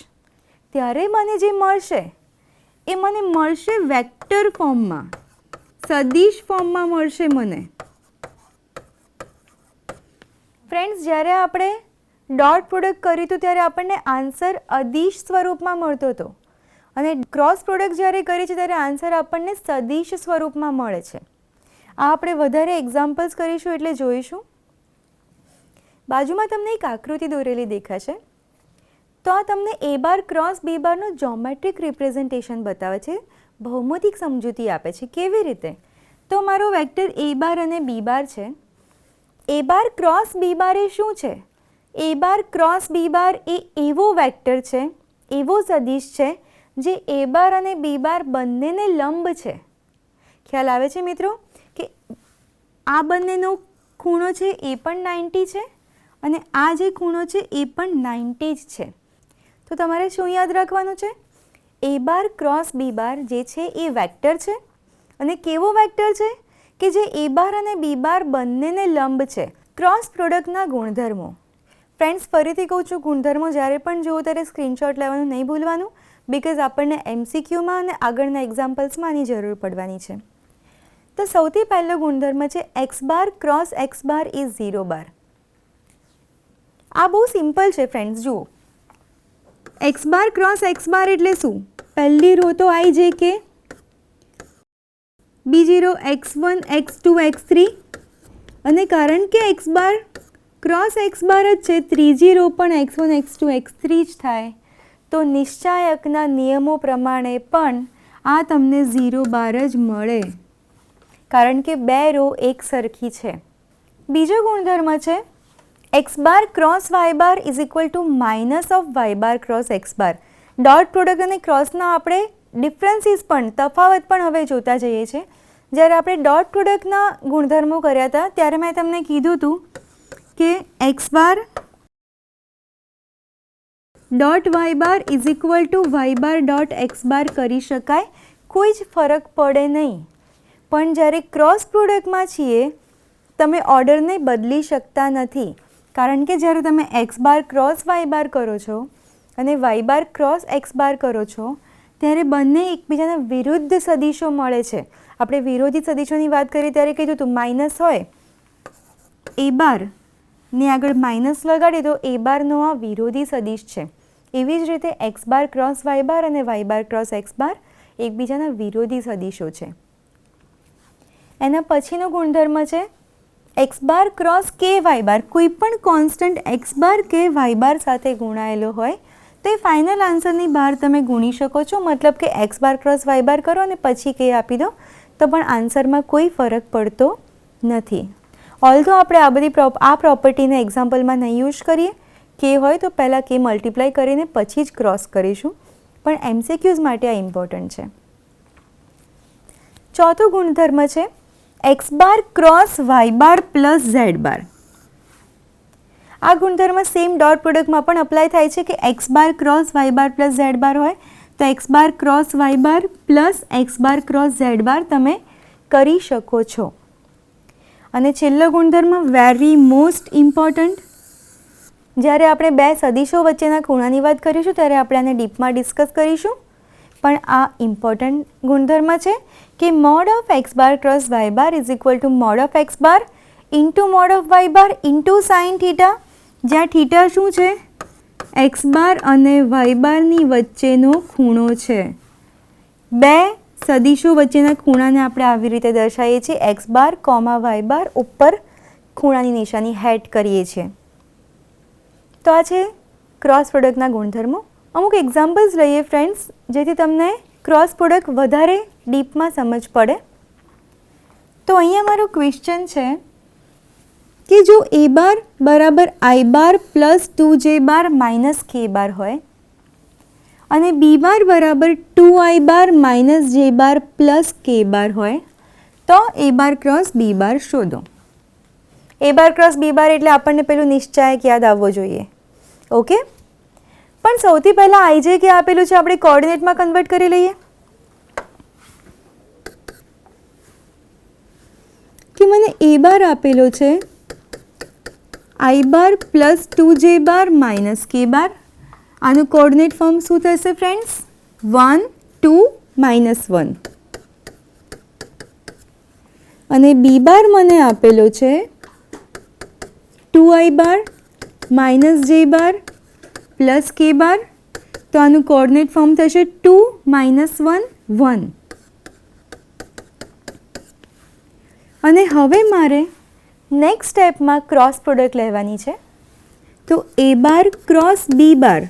ત્યારે મને જે મળશે એ મને મળશે વેક્ટર ફોર્મમાં, સદિશ ફોર્મમાં મળશે મને. ફ્રેન્ડ્સ, જ્યારે આપણે ડોટ પ્રોડક્ટ કર્યું હતું ત્યારે આપણને આન્સર અદિશ સ્વરૂપમાં મળતો હતો, અને ક્રોસ પ્રોડક્ટ જ્યારે કરી છે ત્યારે આન્સર આપણને સદિશ સ્વરૂપમાં મળે છે. આ આપણે વધારે એક્ઝામ્પલ્સ કરીશું એટલે જોઈશું. બાજુમાં તમને એક આકૃતિ દોરેલી દેખાશે. તો આ તમને a બાર ક્રોસ b બારનું જોમેટ્રિક રિપ્રેઝન્ટેશન બતાવે છે, ભૌમિતિક સમજૂતી આપે છે. કેવી રીતે? તો મારો વેક્ટર a બાર અને b બાર છે. a બાર ક્રોસ b બાર એ શું છે? a બાર ક્રોસ b બાર એ એવો વેક્ટર છે, એવો સદિશ છે જે a બાર અને b બાર બંનેને લંબ છે. ખ્યાલ આવે છે મિત્રો કે આ બંનેનો ખૂણો છે એ પણ 90 છે અને આ જે ખૂણો છે એ પણ 90 જ છે. તો તમારે શું યાદ રાખવાનું છે? a બાર ક્રોસ b બાર જે છે એ વેક્ટર છે, અને કેવો વેક્ટર છે કે જે a બાર અને b બાર બંનેને લંબ છે. ક્રોસ પ્રોડક્ટના ગુણધર્મો. ફ્રેન્ડ્સ, ફરીથી કહું છું, ગુણધર્મો જ્યારે પણ જુઓ ત્યારે સ્ક્રીનશોટ લેવાનું નહીં ભૂલવાનું, બિકોઝ આપણને MCQમાં અને આગળના એક્ઝામ્પલ્સમાં આની જરૂર પડવાની છે. તો સૌથી પહેલો ગુણધર્મ છે x bar cross x bar is 0 બાર. આ બહુ સિમ્પલ છે ફ્રેન્ડ્સ. જુઓ, x બાર ક્રોસ x બાર એટલે શું? પહેલી રો તો i j k, બીજી રો x1 x2 x3, અને કારણ કે x બાર ક્રોસ એક્સ બાર જ છે, ત્રીજી રો પણ x1 x2 x3 જ થાય, તો નિશ્ચાયકના નિયમો પ્રમાણે પણ આ તમને 0 બાર જ મળે, કારણ કે બે રો એક સરખી છે. બીજો ગુણધર્મ છે x bar cross Y bar is equal to minus of y bar cross x bar. Dot product અને ક્રોસના આપણે ડિફરન્સીસ પણ તફાવત પણ હવે જોતા જઈએ છીએ. જ્યારે આપણે ડોટ પ્રોડક્ટના ગુણધર્મો કર્યા હતા ત્યારે મેં તમને કીધું હતું કે x bar dot Y bar is equal to Y bar dot X bar કરી શકાય, કોઈ જ ફરક પડે નહીં. પણ જ્યારે ક્રોસ પ્રોડક્ટમાં છીએ તમે ઓર્ડરને બદલી શકતા નથી, કારણ કે જ્યારે તમે x bar cross Y bar કરો છો અને Y bar cross x bar કરો છો ત્યારે બંને એકબીજાના વિરુદ્ધ સદીશો મળે છે. આપણે વિરોધી સદીશોની વાત કરીએ ત્યારે કીધું હતું માઇનસ હોય એ બારની આગળ માઇનસ લગાડીએ તો એ બારનો આ વિરોધી સદીશ છે. એવી જ રીતે એક્સ બાર ક્રોસ વાય બાર અને વાય બાર ક્રોસ એક્સ બાર એકબીજાના વિરોધી સદીશો છે. એના પછીનો ગુણધર્મ છે એક્સ બાર ક્રોસ કે વાય બાર. કોઈ પણ કોન્સ્ટન્ટ એક્સ બાર કે વાય બાર સાથે ગુણાયેલો હોય તો એ ફાઇનલ આન્સરની બહાર તમે ગુણી શકો છો. મતલબ કે x bar cross Y bar કરો અને પછી કે આપી દો તો પણ આન્સરમાં કોઈ ફરક પડતો નથી. ઓલ્ધો આપણે આ બધી આ પ્રોપર્ટીને એક્ઝામ્પલમાં નહીં યુઝ કરીએ, કે હોય તો પહેલાં કે મલ્ટીપ્લાય કરીને પછી જ ક્રોસ કરીશું, પણ એમસીક્યુઝ માટે આ ઇમ્પોર્ટન્ટ છે. ચોથો ગુણધર્મ છે એક્સ બાર ક્રોસ વાય બાર પ્લસ ઝેડ બાર. આ ગુણધર્મ સેમ ડોટ પ્રોડક્ટમાં પણ અપ્લાય થાય છે કે એક્સ બાર ક્રોસ વાય બાર પ્લસ ઝેડ બાર હોય તો એક્સ બાર ક્રોસ વાય બાર plus x bar cross Z બાર તમે કરી શકો છો. અને છેલ્લો ગુણધર્મ વેરી મોસ્ટ ઇમ્પોર્ટન્ટ, જ્યારે આપણે બે સદીશો વચ્ચેના ખૂણાની વાત કરીશું ત્યારે આપણે આને ડીપમાં ડિસ્કસ કરીશું, પણ આ ઇમ્પોર્ટન્ટ ગુણધર્મ છે કે mod of x bar cross Y bar is equal to mod of x bar into mod of y bar into sine theta, જ્યાં થીટા શું છે એક્સ બાર અને વાય બારની વચ્ચેનો ખૂણો છે. બે સદીશો વચ્ચેના ખૂણાને આપણે આવી રીતે દર્શાવીએ છીએ એક્સ બાર કોમા વાય બાર, ઉપર ખૂણાની નિશાની હેટ કરીએ છીએ. તો આ છે ક્રોસ પ્રોડક્ટના ગુણધર્મો. અમુક એક્ઝામ્પલ્સ લઈએ ફ્રેન્ડ્સ, જેથી તમને ક્રોસ પ્રોડક્ટ વધારે ડીપમાં સમજ પડે. તો અહીંયા મારો ક્વેશ્ચન છે કે જો એ બાર બરાબર આઈ બાર પ્લસ 2j બાર માઇનસ કે બાર હોય અને બી બાર બરાબર 2i બાર માઇનસ જે બાર પ્લસ કે બાર હોય તો એ બાર ક્રોસ બી બાર શોધો. એ બાર ક્રોસ બી બાર એટલે આપણને પેલું નિશ્ચાયક યાદ આવવો જોઈએ. ઓકે, પણ સૌથી પહેલાં આઈ જે કે આપેલું છે આપણે કોઓર્ડિનેટમાં કન્વર્ટ કરી લઈએ કે મને એ બાર આપેલો છે આઈ બાર પ્લસ 2j બાર માઇનસ કે બાર. આનું કોઓર્ડિનેટ ફોર્મ શું થશે ફ્રેન્ડ્સ? 1 2 -1. અને બી બાર મને આપેલો છે 2i બાર માઇનસ જે બાર પ્લસ કે બાર, તો આનું કોઓર્ડિનેટ ફોર્મ થશે 2 -1 1. અને હવે મારે નેક્સ્ટ સ્ટેપમાં ક્રોસ પ્રોડક્ટ લેવાની છે. તો A bar cross B bar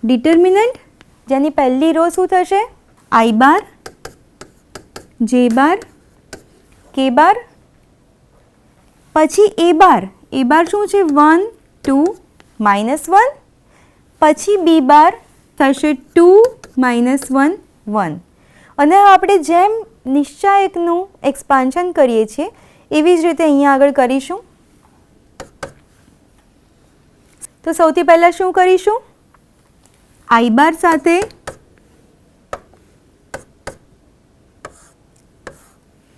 determinant, જેની પહેલી રો શું થશે આઈ બાર જે બાર કે બાર, પછી એ બાર શું છે 1 2 -1, પછી બી બાર થશે 2 -1 1. અને આપણે જેમ નિશ્ચાયકનું એક્સપાન્શન કરીએ છીએ એવી જ રીતે અહીંયા આગળ કરીશું. તો સૌથી પહેલાં શું કરીશું? આઈ બાર સાથે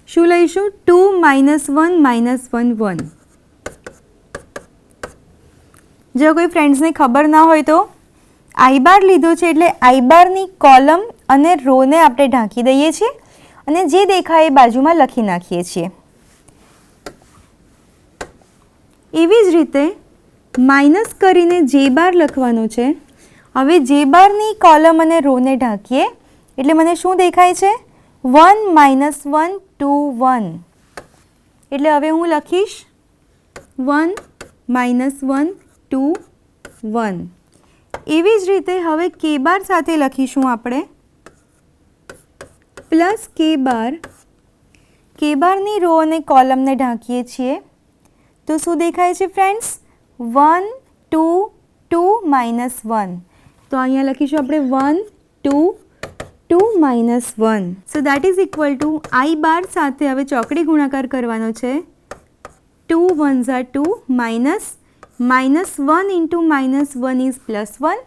શું લઈશું? 2 -1 -1 1. જો કોઈ ફ્રેન્ડ્સને ખબર ના હોય તો આઈ બાર લીધો છે એટલે આઈ બારની કોલમ અને રોને આપણે ઢાંકી દઈએ છીએ અને જે દેખાય એ બાજુમાં લખી નાખીએ છીએ. એવી જ રીતે માઇનસ કરીને જે બાર લખવાનો છે. હવે જે બારની કોલમ અને રોને ઢાંકીએ એટલે મને શું દેખાય છે 1 -1 2 1. એટલે હવે હું લખીશ 1 -1 2 1. એવી જ રીતે હવે કે બાર સાથે લખીશું આપણે પ્લસ કે બારની રો અને કોલમને ઢાંકીએ છીએ તો શું દેખાય છે ફ્રેન્ડ્સ? 1 2 2 -1. તો અહીંયા લખીશું આપણે 1 2 2 -1. So that is equal to I bar સાથે હવે ચોકડી ગુણાકાર કરવાનો છે. 2 1s are 2 minus -1 into -1 is +1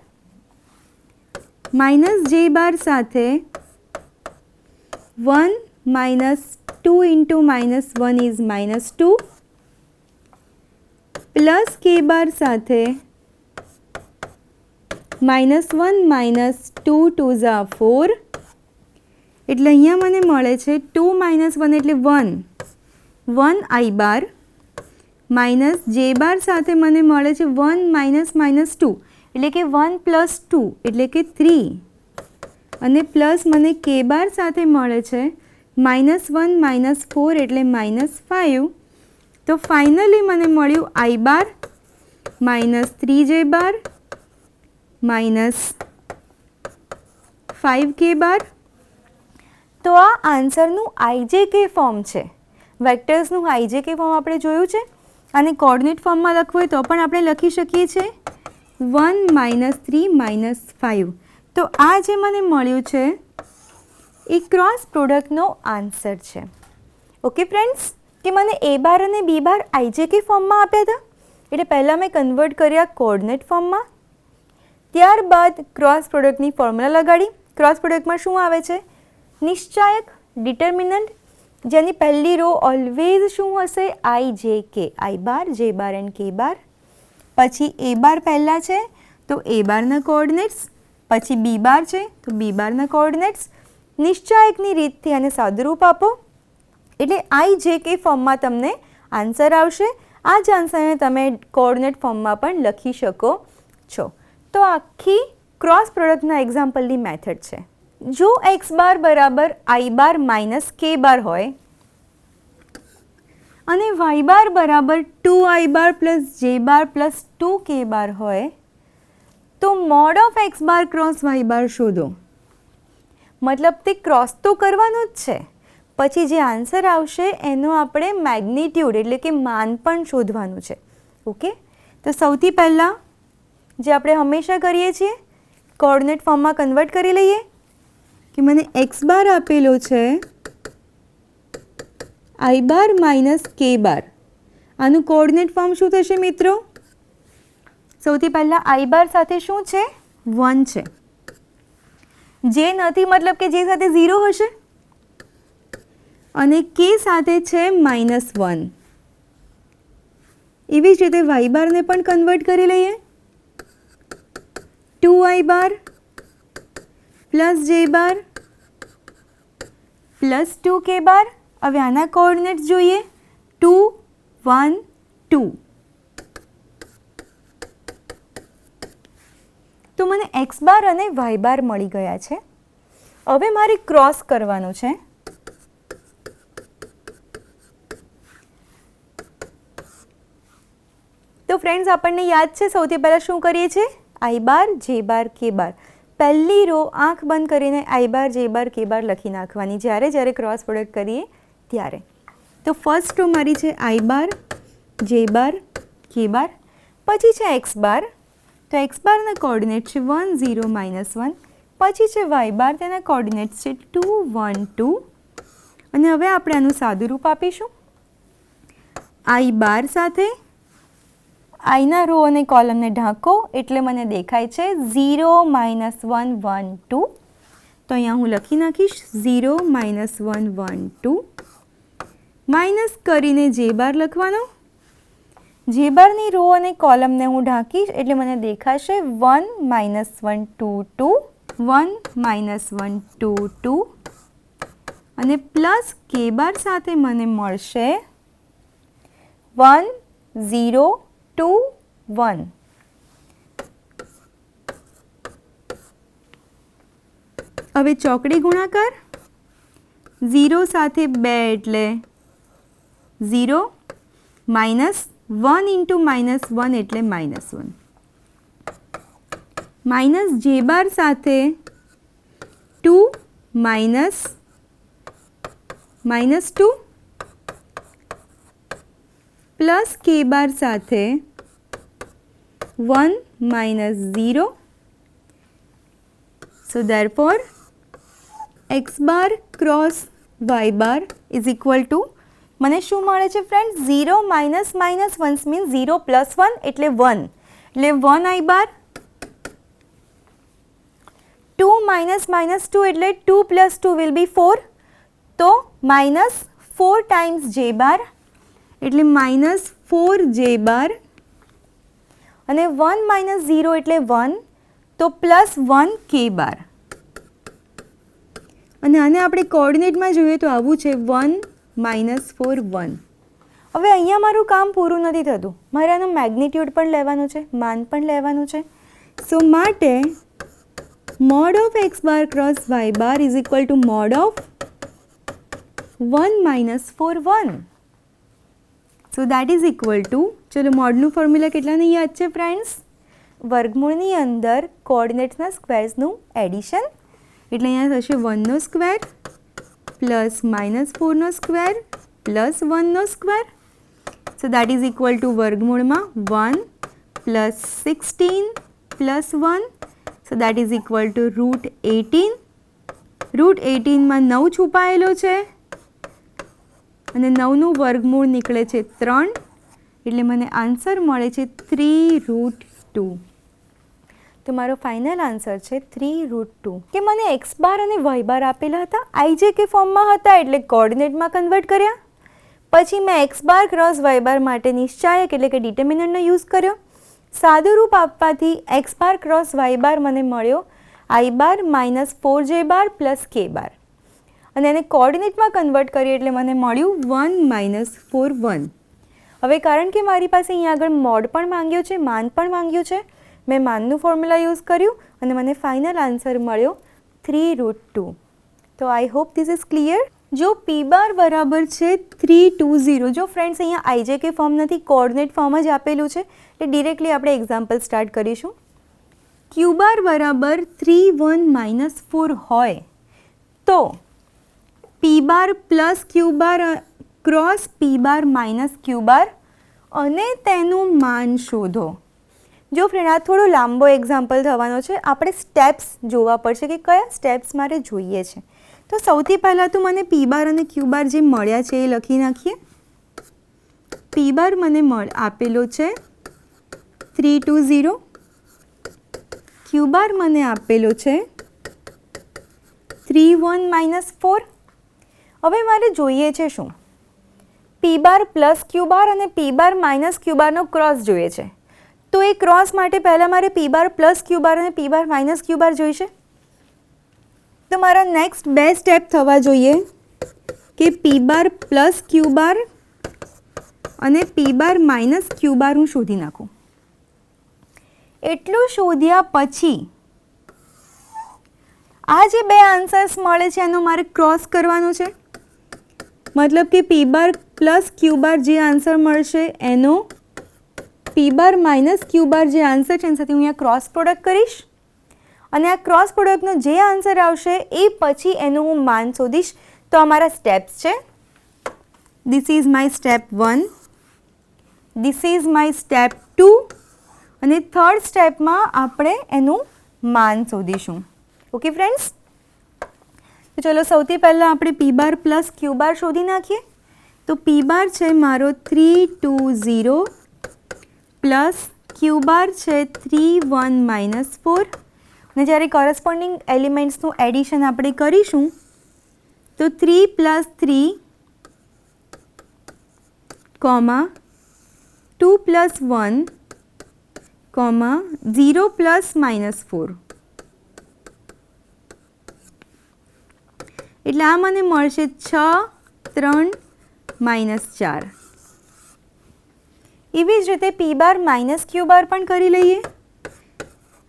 minus જે બાર સાથે 1 minus 2 into -1 is -2 પ્લસ કે બાર સાથે -1 minus 2 2s are 4 એટલે અહીંયા મને મળે છે 2 -1 એટલે 1 આઈ બાર માઇનસ જે બાર સાથે મને મળે છે 1 -2 એટલે કે 1 + 2 એટલે કે 3 અને પ્લસ મને કે બાર સાથે મળે છે -1 -4 એટલે -5. તો ફાઇનલી મને મળ્યું આઈ બાર -3 જે બાર -5 કે બાર. તો આ આન્સરનું આઈજેકે ફોર્મ છે. વેક્ટર્સનું આઈજેકે ફોર્મ આપણે જોયું છે અને કોઓર્ડિનેટ ફોર્મમાં લખવું હોય તો પણ આપણે લખી શકીએ છીએ 1 -3 -5. તો આ જે મને મળ્યું છે એ ક્રોસ પ્રોડક્ટનો આન્સર છે. ઓકે ફ્રેન્ડ્સ, કે મને એ બાર અને બી બાર આઈજેકે ફોર્મમાં આપ્યા હતા એટલે પહેલાં મેં કન્વર્ટ કર્યા કોઓર્ડિનેટ ફોર્મમાં, ત્યારબાદ ક્રોસ પ્રોડક્ટની ફોર્મ્યુલા લગાડી. ક્રોસ પ્રોડક્ટમાં શું આવે છે? નિશ્ચાયક, ડિટર્મિનન્ટ, જેની પહેલી રો ઓલવેઝ શું હશે? આઈ જે કે, આઈ બાર જે બાર એન્ડ કે બાર. પછી એ બાર પહેલાં છે તો એ બારના કોઓર્ડિનેટ્સ, પછી બી બાર છે તો બી બારના કોઓર્ડિનેટ્સ. નિશ્ચાયકની રીતથી આને સાદુરૂપ આપો એટલે આઈ જે કે ફોર્મમાં તમને આન્સર આવશે. આ જ આન્સરને તમે કોઓર્ડિનેટ ફોર્મમાં પણ લખી શકો છો. તો આખી ક્રોસ પ્રોડક્ટના એક્ઝામ્પલની મેથડ છે. જો એક્સ બાર બરાબર આઈ બાર માઇનસ કે બાર હોય અને વાય બાર બરાબર 2 આઈ બાર પ્લસ જે બાર પ્લસ 2 કે બાર હોય તો mod of x bar cross Y bar શોધો. મતલબ તે ક્રોસ તો કરવાનું જ છે, પછી જે આન્સર આવશે એનો આપણે મેગ્નિટ્યુડ એટલે કે માન પણ શોધવાનું છે. ઓકે, તો સૌથી પહેલાં જે આપણે હંમેશા કરીએ છીએ કોઓર્ડિનેટ ફોર્મમાં કન્વર્ટ કરી લઈએ કે મને એક્સ બાર આપેલો છે આઈ બાર માઇનસ કે બાર. આનું કોઓર્ડિનેટ ફોર્મ શું થશે મિત્રો? સૌથી પહેલાં આઈ બાર સાથે શું છે? 1 છે. જે નથી મતલબ કે જે સાથે 0 હશે અને કે સાથે છે -1. એવી જ રીતે વાય બારને પણ કન્વર્ટ કરી લઈએ. 2 આઈ બાર પ્લસ જે બાર પ્લસ 2 કે બાર. હવે આના કોઓર્ડિનેટ્સ જોઈએ 2 1 2. તો મને એક્સ બાર અને વાય બાર મળી ગયા છે. હવે મારે ક્રોસ કરવાનું છે. તો ફ્રેન્ડ્સ આપણને યાદ છે સૌથી પહેલાં શું કરીએ છીએ? આઈ બાર જે બાર કે બાર. પહેલી રો આંખ બંધ કરીને આઈ બાર જે બાર કે બાર લખી નાખવાની જ્યારે ક્રોસ પ્રોડક્ટ કરીએ ત્યારે. તો ફર્સ્ટ રો મારી છે આઈ બાર જે બાર કે બાર, પછી છે એક્સ બાર. તો એક્સ બારના કોઓર્ડિનેટ છે 1 0 -1, પછી છે વાય બાર, તેના કોઓર્ડિનેટ્સ છે 2 1 2. અને હવે આપણે આનું સાદું રૂપ આપીશું. આઈ બાર સાથે આઈના રો અને કોલમને ઢાંકો એટલે મને દેખાય છે 0 -1 1 2. તો અહીંયા હું લખી નાખીશ 0 -1 1 2. માઇનસ કરીને જે બાર લખવાનો. જે બારની રો અને કોલમને હું ઢાંકીશ એટલે મને દેખાશે 1 -1 2 2 1 -1 2 2 અને પ્લસ કે બાર સાથે મને મળશે 1 0 2 1. હવે ચોકડી ગુણાકાર 0 સાથે 2 એટલે 0 માઇનસ 1 ઇન્ટુ -1 એટલે -1. માઇનસ જે બાર સાથે 2 -2 પ્લસ કે બાર સાથે 1 -0. So therefore x bar cross y bar is equal to, મને શું મળે છે ફ્રેન્ડ? 0 minus 1 means 0 plus 1 એટલે 1. એટલે 1 I bar. 2 minus 2 એટલે 2 plus 2 will be 4. તો minus 4 times j bar એટલે minus 4 j bar. અને 1 minus 0 એટલે 1. તો પ્લસ 1 કે બાર. અને આને આપણે કોઓર્ડિનેટમાં જોઈએ તો આવું છે 1 -4 1. હવે અહીંયા મારું કામ પૂરું નથી થતું, મારે આનું મેગ્નિટ્યુડ પણ લેવાનું છે, માન પણ લેવાનું છે. સો માટે mode of x bar cross y bar is equal to mod of 1 -4 1. So that is equal to, ચલો મોડનું ફોર્મ્યુલા કેટલાને યાદ છે ફ્રેન્ડ્સ? વર્ગમૂળની અંદર કોઓર્ડિનેટ્સના સ્ક્વેર્સનું એડિશન, એટલે અહીંયા થશે 1નો સ્ક્વેર પ્લસ -4નો સ્ક્વેર પ્લસ 1નો square. So that is equal to વર્ગમૂળમાં 1 plus 16 plus 1. So that is equal to √18. √18માં 9 છુપાયેલો છે અને 9નું વર્ગમૂળ નીકળે છે 3, એટલે મને આન્સર મળે છે 3√2. તો મારો ફાઇનલ આન્સર છે 3√2. કે મને x બાર અને y બાર આપેલા હતા, IJK ફોર્મમાં હતા એટલે કોઓર્ડિનેટમાં કન્વર્ટ કર્યા. પછી મેં x બાર ક્રોસ y બાર માટે નિશ્ચાયક એટલે કે ડિટર્મિનન્ટનો યુઝ કર્યો. સાદું રૂપ આપવાથી x બાર ક્રોસ y બાર મને મળ્યો I bar -4j bar plus k બાર. અને એને કોઓર્ડિનેટમાં કન્વર્ટ કરીએ એટલે મને મળ્યું 1 -4 1. હવે કારણ કે મારી પાસે અહીંયા આગળ મોડ પણ માંગ્યો છે, માન પણ માંગ્યું છે, મેં માનનું ફોર્મ્યુલા યુઝ કર્યું અને મને ફાઇનલ આન્સર મળ્યો 3√2. તો I hope this is clear. જો p બાર બરાબર છે 320, જો ફ્રેન્ડ્સ અહીંયા IJK ફોર્મ નથી, કોઓર્ડિનેટ ફોર્મ જ આપેલું છે, એટલે ડિરેક્ટલી આપણે એક્ઝામ્પલ સ્ટાર્ટ કરીશું. q બાર બરાબર 3 1 -4 હોય તો p બાર પ્લસ q બાર cross p bar minus q બાર અને તેનું માન શોધો. જો ફ્રેન્ડ આ થોડો લાંબો એક્ઝામ્પલ થવાનો છે, આપણે સ્ટેપ્સ જોવા પડશે કે કયા સ્ટેપ્સ મારે જોઈએ છે. તો સૌથી પહેલાં તો મને p બાર અને q બાર જે મળ્યા છે એ લખી નાખીએ. p બાર મને આપેલો છે 320, q બાર મને આપેલો છે 3 1 -4. હવે મારે જોઈએ છે શું? p બાર પ્લસ q બાર અને p બાર માઇનસ q બારનો ક્રોસ જોઈએ છે. તો એ ક્રોસ માટે પહેલાં મારે p બાર પ્લસ q બાર અને p બાર માઇનસ q બાર જોઈશે. તો મારા નેક્સ્ટ 2 સ્ટેપ થવા જોઈએ કે p બાર પ્લસ q બાર અને p બાર માઇનસ q બાર હું શોધી નાખું. એટલું શોધ્યા પછી આ જે 2 આન્સર્સ મળે છે એનો મારે ક્રોસ કરવાનો છે. મતલબ કે p બાર પ્લસ q બાર જે આન્સર મળશે એનો p બાર માઇનસ q બાર જે આન્સર છે એની સાથે હું અહીંયા ક્રોસ પ્રોડક્ટ કરીશ અને આ ક્રોસ પ્રોડક્ટનો જે આન્સર આવશે એ પછી એનું હું માન શોધીશ. તો અમારા સ્ટેપ્સ છે, this is my step 1, this is my step 2 અને થર્ડ સ્ટેપમાં આપણે એનું માન શોધીશું. ઓકે ફ્રેન્ડ્સ, તો ચલો સૌથી પહેલાં આપણે p બાર પ્લસ q બાર શોધી નાખીએ. તો p બાર છે મારો 320 પ્લસ q બાર છે 3 1 -4 અને જ્યારે કોરસ્પોન્ડિંગ એલિમેન્ટ્સનું એડિશન આપણે કરીશું તો 3 + 3, 2 + 1, 0 + -4. એટલે આ મને મળશે 6 3 -4. એવી જ રીતે p બાર માઇનસ q બાર પણ કરી લઈએ.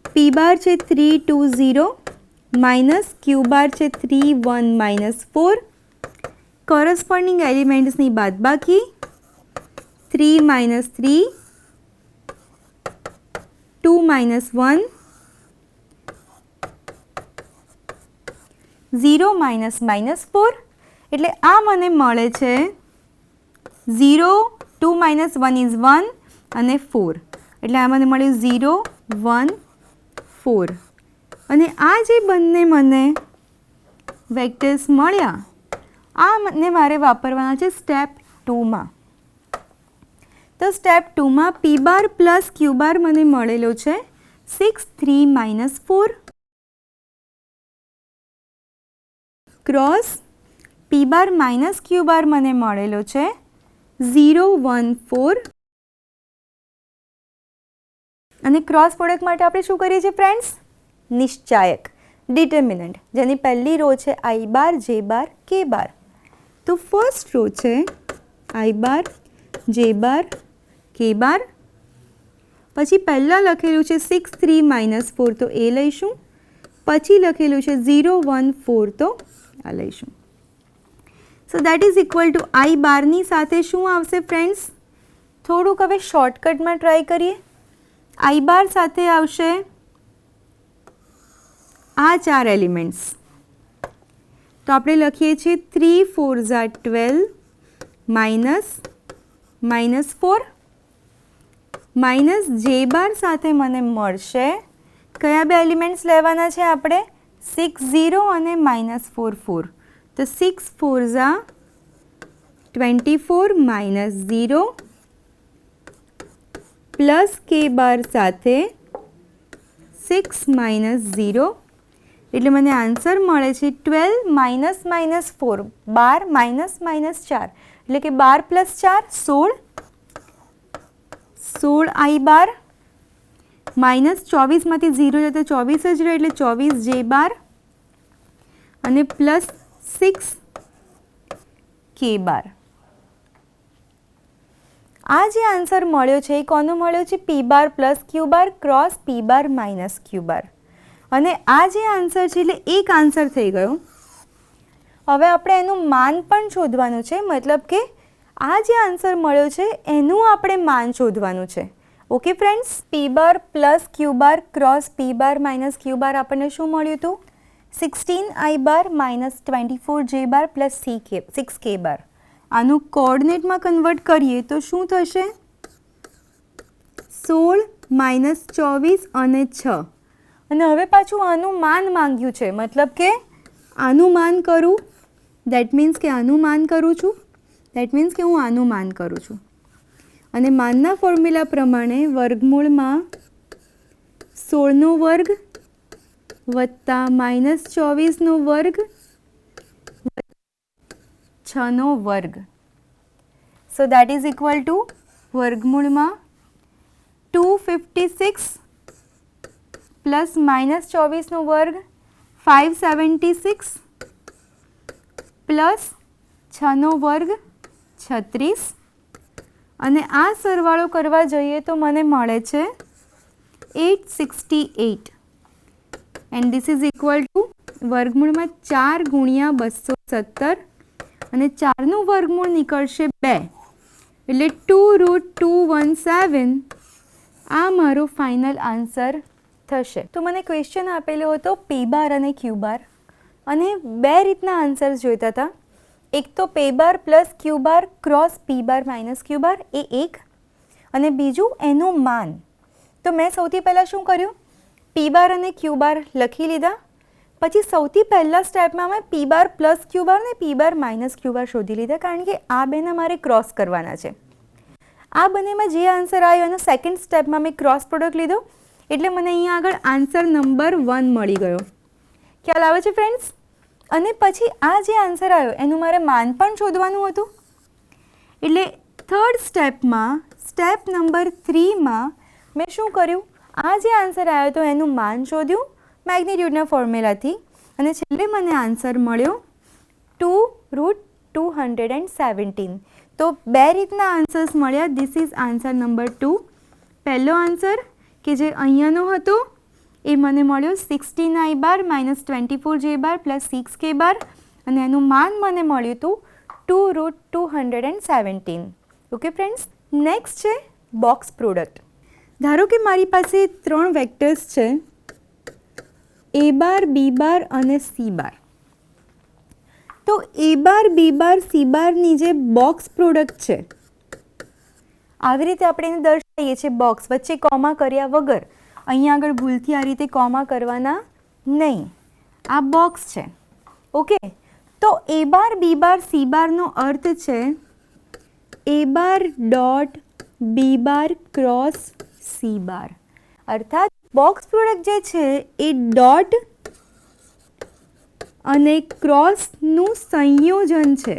p બાર છે 320 માઇનસ q બાર છે 3 1 -4. કોરસ્પોન્ડિંગ એલિમેન્ટ્સની બાદબાકી 3 minus 3, 2 minus 1, 0 minus minus 4 એટલે આ મને મળે છે 0, 2 minus 1 is 1 અને 4 એટલે આ મને મળ્યું 0, 1, 4 અને આ જે બંને મને વેક્ટર્સ મળ્યા આ મને મારે વાપરવાના છે સ્ટેપ 2માં. તો સ્ટેપ 2માં p બાર પ્લસ q બાર મને મળેલો છે 6, 3 minus 4 cross p bar minus q બાર મને મળેલો છે 0, 1, 4 અને ક્રોસ પ્રોડક્ટ માટે આપણે શું કરીએ છીએ ફ્રેન્ડ્સ? નિશ્ચાયક ડિટર્મિનન્ટ જેની પહેલી રો છે i bar, j bar, k બાર. તો ફર્સ્ટ રો છે i bar, j bar, k બાર. પછી પહેલાં લખેલું છે 6, 3 minus 4 તો એ લઈશું. પછી લખેલું છે 0, 1, 4 તો આ લઈશું. સો that is equal two i બારની સાથે શું આવશે ફ્રેન્ડ્સ? થોડુંક હવે શોર્ટકટમાં ટ્રાય કરીએ. i બાર સાથે આવશે આ 4 એલિમેન્ટ્સ. તો આપણે લખીએ છીએ 3, 4 ઝા 12 માઇનસ 4 માઇનસ જે બાર સાથે મને મળશે કયા બે એલિમેન્ટ્સ લેવાના છે આપણે? 6, 0 અને -4, 4. તો 6, 4 ઝા 24 માઇનસ 0 પ્લસ કે બાર સાથે 6 માઇનસ 0 એટલે મને આન્સર મળે છે 12 માઇનસ -4 12 માઇનસ -4 એટલે કે 12 પ્લસ 4 16 i બાર માઇનસ 24માંથી 0 જતો 24 જ રહે એટલે 24 જે બાર અને પ્લસ 6 કે બાર. આ જે આન્સર મળ્યો છે એ કોનો મળ્યો છે? p બાર પ્લસ q બાર cross p bar minus q બાર. અને આ જે આન્સર છે એટલે એક આન્સર થઈ ગયો. હવે આપણે એનું માન પણ શોધવાનું છે, મતલબ કે આ જે આન્સર મળ્યો છે એનું આપણે માન શોધવાનું છે. ઓકે ફ્રેન્ડ્સ, p બાર પ્લસ q બાર cross p bar minus q બાર આપણને શું મળ્યું હતું? 16 i bar minus 24 j bar plus 6 k બાર. આનું કોઓર્ડિનેટમાં કન્વર્ટ કરીએ તો શું થશે? 16 માઇનસ 24 અને 6 અને હવે પાછું આનું માન માંગ્યું છે, મતલબ કે આનું માન કરું દેટ મીન્સ કે આનું માન કરું છું, દેટ મીન્સ કે હું આનું માન કરું છું. અને માનના ફોર્મ્યુલા પ્રમાણે વર્ગમૂળમાં 16નો વર્ગ વત્તા -24નો વર્ગ 6નો વર્ગ. સો દેટ ઇઝ ઇક્વલ ટુ વર્ગમૂળમાં 256 પ્લસ -24નો વર્ગ 576 પ્લસ 6નો વર્ગ 36 અને આ સરવાળો કરવા જઈએ તો મને મળે છે 868 and this is equal to વર્ગમૂળમાં 4 ગુણ્યા 217 અને 4નું વર્ગમૂળ નીકળશે 2 એટલે 2√217 આ મારો ફાઇનલ આન્સર થશે. તો મને ક્વેશ્ચન આપેલો હતો p બાર અને q બાર અને બે રીતના આન્સર્સ જોઈતા હતા. એક તો p બાર પ્લસ q બાર cross p bar minus q બાર એ એક અને બીજું એનું માન. તો મેં સૌથી પહેલાં શું કર્યું? p બાર અને q બાર લખી લીધા. પછી સૌથી પહેલા સ્ટેપમાં મેં p બાર પ્લસ q બાર ને p બાર માઇનસ q બાર શોધી લીધા, કારણ કે આ બેને મારે ક્રોસ કરવાના છે. આ બંનેમાં જે આન્સર આવ્યો એનો સેકન્ડ સ્ટેપમાં મેં ક્રોસ પ્રોડક્ટ લીધો એટલે મને અહીંયા આગળ આન્સર નંબર 1 મળી ગયો. ખ્યાલ આવે છે ફ્રેન્ડ્સ? અને પછી આ જે આન્સર આવ્યો એનું મારે માન પણ શોધવાનું હતું. એટલે થર્ડ સ્ટેપમાં સ્ટેપ નંબર 3માં મેં શું કર્યું? આ જે આન્સર આવ્યો તો એનું માન શોધ્યું મેગ્નિટ્યુડના ફોર્મ્યુલાથી અને છેલ્લે મને આન્સર મળ્યો 2√217. તો બે રીતના આન્સર્સ મળ્યા. This is answer number 2. પહેલો આન્સર કે જે અહીંયાનો હતો એ મને મળ્યો 16 i bar minus 24 j bar plus 6 k બાર અને એનું માન મને મળ્યું હતું 2√217. ઓકે ફ્રેન્ડ્સ, નેક્સ્ટ છે બોક્સ પ્રોડક્ટ. ધારો કે મારી પાસે 3 વેક્ટર્સ છે a બાર b બાર અને c બાર. તો a bar b bar c બારની જે બોક્સ પ્રોડક્ટ છે, આવી રીતે આપણે એને દર્શાવીએ છીએ બોક્સ, વચ્ચે કોમા કર્યા વગર. અહીંયા આગળ ભૂલથી આ રીતે કોમા કરવાના નહીં. આ બોક્સ છે. ઓકે, તો a bar b bar c બારનો અર્થ છે a bar dot b bar cross c બાર. અર્થાત બોક્સ પ્રોડક્ટ જે છે એ ડોટ અને ક્રોસનું સંયોજન છે.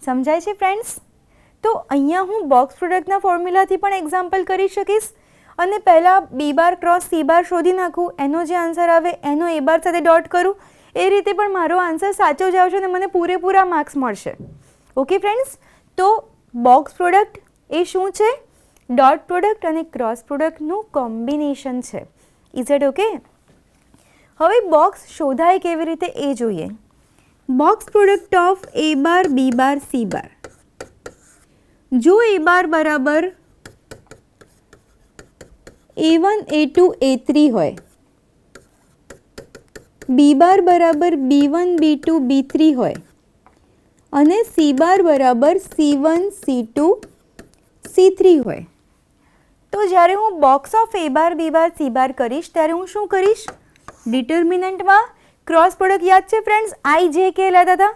સમજાય છે ફ્રેન્ડ્સ? તો અહીંયા હું બોક્સ પ્રોડક્ટના ફોર્મ્યુલાથી પણ એક્ઝામ્પલ કરી શકીશ અને પહેલાં b બાર ક્રોસ c બાર શોધી નાખું, એનો જે આન્સર આવે એનો a બાર સાથે ડોટ કરું. એ રીતે પણ મારો આન્સર સાચો જ આવશે અને મને પૂરેપૂરા માર્ક્સ મળશે. ઓકે ફ્રેન્ડ્સ, તો બોક્સ પ્રોડક્ટ એ શું છે? ડોટ પ્રોડક્ટ અને ક્રોસ પ્રોડક્ટનું કોમ્બિનેશન છે. Is it okay? હવે બોક્સ શોધાય કેવી રીતે એ જોઈએ. Box product of a bar b bar c બાર. જો a બાર બરાબર a1 a2 a3 હોય, b બાર બરાબર b1 b2 b3 હોય અને c બાર બરાબર c1 c2 c3 હોય, તો જ્યારે હું box of a bar b bar c બાર કરીશ ત્યારે હું શું કરીશ? ડિટર્મિનન્ટમાં ક્રોસ પ્રોડક્ટ યાદ છે ફ્રેન્ડ્સ? આઈ જે કે લેતા હતા.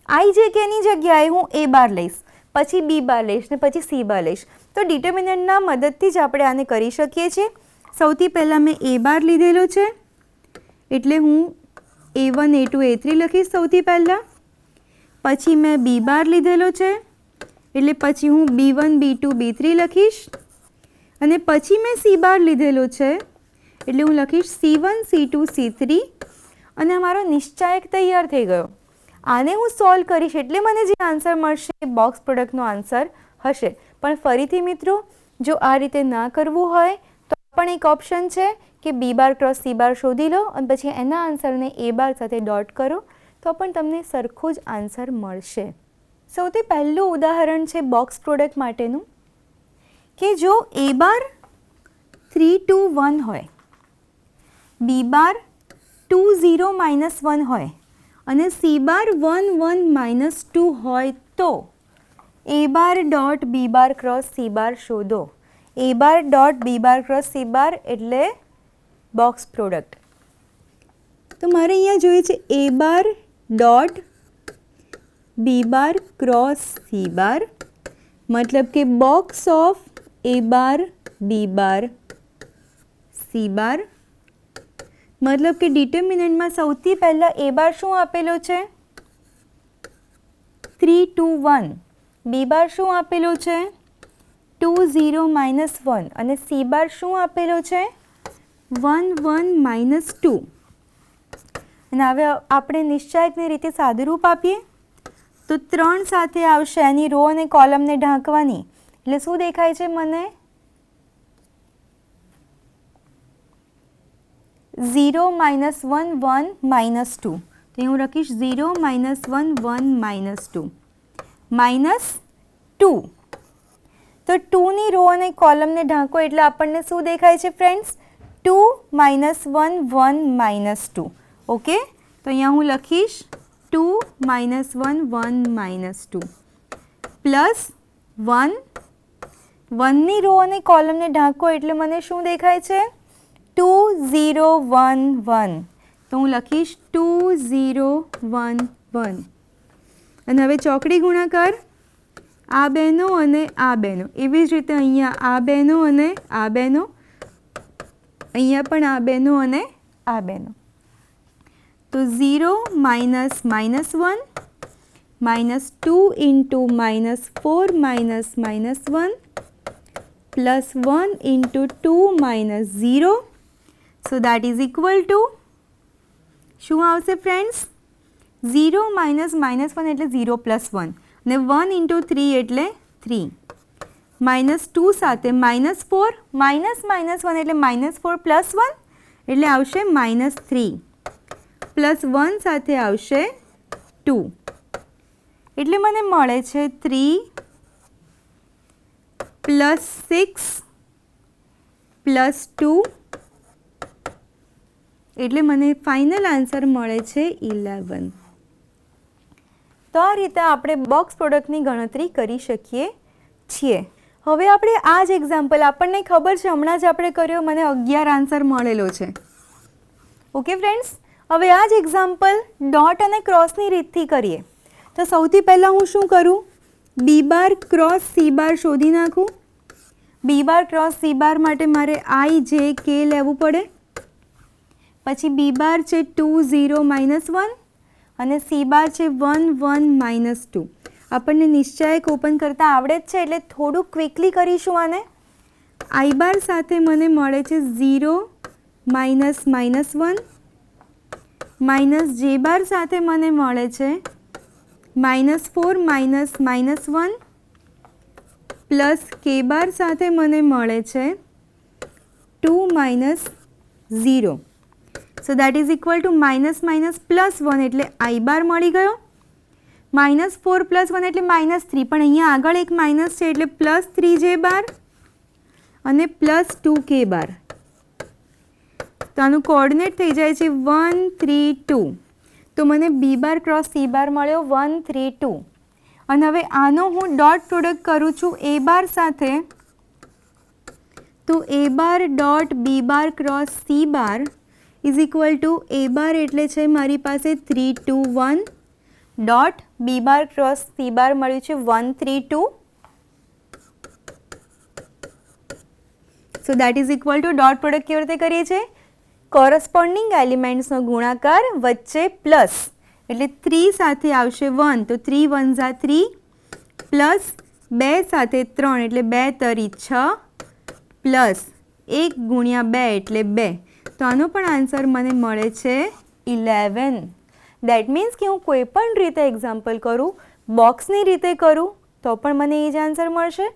આઈ જે કેની જગ્યાએ હું a બાર લઈશ, પછી b બાર લઈશ ને પછી c બાર લઈશ. તો ડિટર્મિનન્ટના મદદથી જ આપણે આને કરી શકીએ છીએ. સૌથી પહેલાં મેં a બાર લીધેલો છે એટલે હું a1 a2 a3 લખીશ સૌથી પહેલાં. પછી મેં b બાર લીધેલો છે એટલે પછી હું b1 b2 b3 લખીશ. અને પછી મેં c બાર લીધેલો છે એટલે હું લખીશ c1 c2 c3 અને અમારો નિશ્ચાયક તૈયાર થઈ ગયો. આને હું સોલ્વ કરીશ એટલે મને જે આન્સર મળશે એ બોક્સ પ્રોડક્ટનો આન્સર હશે. પણ ફરીથી મિત્રો, જો આ રીતે ના કરવું હોય તો પણ એક ઓપ્શન છે કે b બાર ક્રોસ c બાર શોધી લો અને પછી એના આન્સરને a બાર સાથે ડોટ કરો તો પણ તમને સરખું જ આન્સર મળશે. સૌથી પહેલું ઉદાહરણ છે બોક્સ પ્રોડક્ટ માટેનું કે જો a બાર 3 2 1 હોય, b બાર 2 0 -1 હોય અને c બાર 1 1 -2 હોય તો a bar dot b bar cross c બાર શોધો. a bar dot b bar cross c બાર એટલે બોક્સ પ્રોડક્ટ. તો મારે અહીંયા જોઈએ છે a bar dot b bar cross c બાર, મતલબ કે box of a bar b bar c બાર. મતલબ કે ડિટર્મિનન્ટમાં સૌથી પહેલાં a બાર શું આપેલો છે? 3 2 1. b બાર શું આપેલો છે? 2 0 -1 અને c બાર શું આપેલો છે? 1 1 -2. અને હવે આપણે નિશ્ચાયકની રીતે સાદુરૂપ આપીએ તો 3 સાથે આવશે એની રો અને કોલમને ઢાંકવાની. એટલે શું દેખાય છે મને? 0 -1 1 -2. તો હું લખીશ 0 -1 1 -2 -2. તો 2ની રો અને કોલમને ઢાંકો એટલે આપણને શું દેખાય છે ફ્રેન્ડ્સ? 2 -1 1 -2. ઓકે, તો અહીંયા હું લખીશ 2 -1 1 -2 પ્લસ 1. 1ની રો અને કોલમને ઢાંકો એટલે મને શું દેખાય છે? 2 0 1 1. તો હું લખીશ 2 0 1 1. અને હવે ચોકડી ગુણાકાર, આ બેનો અને આ બેનો. એવી જ રીતે અહીંયા આ બેનો અને આ બેનો, અહીંયા પણ આ બેનો અને આ બેનો. તો 0 -1 -2 into -4 -1 plus 1 into 2 -0. So that is equal to શું આવશે ફ્રેન્ડ્સ? 0 -1 એટલે 0 + 1 ને 1 into 3 એટલે 3. -2 સાથે -4 -1 એટલે -4 + 1 એટલે આવશે -3 + 1 સાથે આવશે 2 એટલે મને મળે છે 3 + 6 + 2 એટલે મને ફાઇનલ આન્સર મળે છે 11. તો આ રીતે આપણે બોક્સ પ્રોડક્ટની ગણતરી કરી શકીએ છીએ. હવે આપણે આ જ એક્ઝામ્પલ, આપણને ખબર છે હમણાં જ આપણે કર્યો, મને 11 આન્સર મળેલો છે. ઓકે ફ્રેન્ડ્સ, હવે આ જ એક્ઝામ્પલ ડોટ અને ક્રોસની રીતથી કરીએ. તો સૌથી પહેલાં હું શું કરું, બી બાર ક્રોસ સી બાર શોધી નાખું. બી બાર ક્રોસ સી બાર માટે મારે આઈ જે કે લેવું પડે. પછી બી બાર છે 2 0 -1 અને સી બાર છે 1 1 -2. આપણને નિશ્ચયક ઓપન કરતાં આવડે જ છે એટલે થોડું ક્વિકલી કરીશું આને. આઈ બાર સાથે મને મળે છે 0 -1 માઇનસ જે બાર સાથે મને મળે છે -4 -1 પ્લસ કે બાર સાથે મને મળે છે 2 -0. સો દેટ ઇઝ ઇક્વલ ટુ -+1 એટલે આઈ બાર મળી ગયો. -4 + 1 એટલે -3, પણ અહીંયા આગળ એક માઇનસ છે એટલે +3 જે બાર અને +2 કે બાર. તો આનું કોઓર્ડિનેટ થઈ જાય છે 1 3 2. તો મને બી બાર ક્રોસ સી બાર મળ્યો 1 3 2. અને હવે આનો હું ડોટ પ્રોડક્ટ કરું છું એ બાર સાથે. તો A bar dot B bar cross C bar is equal to A bar એટલે છે મારી પાસે 3 2 1 dot B bar cross C bar મળ્યું છે 1 3 2. So that is equal to dot product કેવી રીતે કરીએ છીએ, કોરસ્પોન્ડિંગ એલિમેન્ટ્સનો ગુણાકાર વચ્ચે પ્લસ, એટલે 3 સાથે આવશે 1 તો 3 1 ઝા 3 પ્લસ 2 સાથે 3 એટલે 2 તરી 6 પ્લસ 1 ગુણ્યા 2 એટલે 2. તો આનો પણ આન્સર મને મળે છે 11. દેટ મીન્સ કે હું કોઈ પણ રીતે એક્ઝામ્પલ કરું, બોક્સની રીતે કરું તો પણ મને એ જ આન્સર મળશે.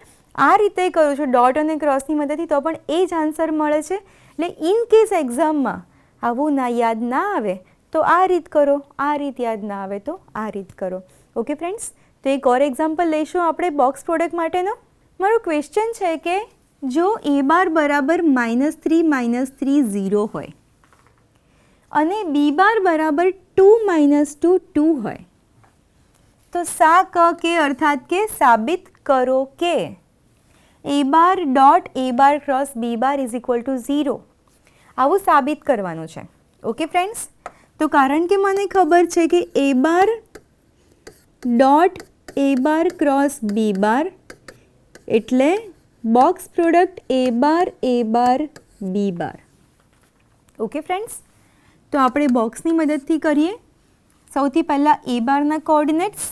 આ રીતે કરું છું ડોટ અને ક્રોસની મદદથી તો પણ એ જ આન્સર મળે છે. એટલે ઇન કેસ એક્ઝામમાં આવું યાદ ના આવે તો આ રીત કરો, આ રીત યાદ ના આવે તો આ રીત કરો. ઓકે ફ્રેન્ડ્સ, તો એક ઓર એક્ઝામ્પલ લઈશું આપણે બોક્સ પ્રોડક્ટ માટેનો. મારો ક્વેશ્ચન છે કે જો એ બાર બરાબર -3 -3 0 હોય અને બી બાર બરાબર 2 -2 2 હોય તો સા ક કે અર્થાત કે સાબિત કરો કે A bar dot A bar cross B bar is equal to 0. આવું સાબિત કરવાનું છે. ઓકે ફ્રેન્ડ્સ, તો કારણ કે મને ખબર છે કે A bar dot A bar cross B બાર એટલે બોક્સ પ્રોડક્ટ એ બાર બી બાર. ઓકે ફ્રેન્ડ્સ, તો આપણે બોક્સની મદદથી કરીએ. સૌથી પહેલાં એ બારના કોઓર્ડિનેટ્સ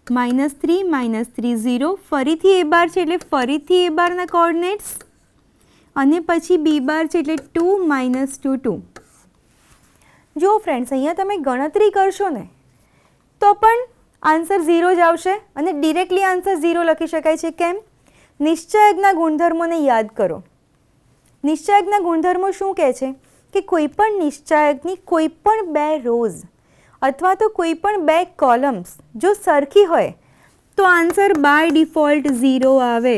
-3 -3 0, ફરીથી એ બાર છે એટલે ફરીથી એ બારના કોઓર્ડિનેટ્સ અને પછી બી બાર છે એટલે 2 -2 2. જો ફ્રેન્ડ્સ અહીંયા તમે ગણતરી કરશો ને તો પણ આન્સર 0 જ આવશે અને ડિરેક્ટલી આન્સર 0 લખી શકાય છે. કેમ? નિશ્ચયકના ગુણધર્મોને યાદ કરો. નિશ્ચયકના ગુણધર્મો શું કહે છે કે કોઈ પણ નિશ્ચયકની કોઈ પણ 2 રોઝ અથવા તો કોઈ પણ 2 કોલમ્સ જો સરખી હોય તો આન્સર બાય ડિફોલ્ટ 0 આવે.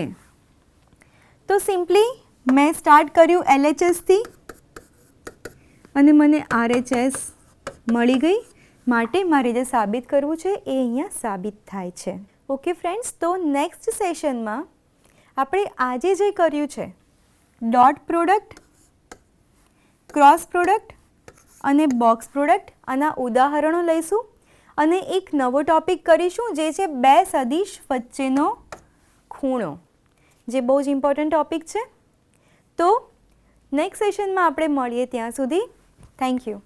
તો સિમ્પલી મેં સ્ટાર્ટ કર્યું LHSથી અને મને RHS મળી ગઈ. માટે મારે જે સાબિત કરવું છે એ અહીંયા સાબિત થાય છે. ઓકે ફ્રેન્ડ્સ, તો નેક્સ્ટ સેશનમાં આપણે આજે જે કર્યું છે ડોટ પ્રોડક્ટ, ક્રોસ પ્રોડક્ટ અને બોક્સ પ્રોડક્ટ, આના ઉદાહરણો લઈશું અને એક નવો ટોપિક કરીશું જે છે 2 સદિશ વચ્ચેનો ખૂણો, જે બહુ જ ઇમ્પોર્ટન્ટ ટોપિક છે. તો નેક્સ્ટ સેશનમાં આપણે મળીએ. ત્યાં સુધી થેન્ક યુ.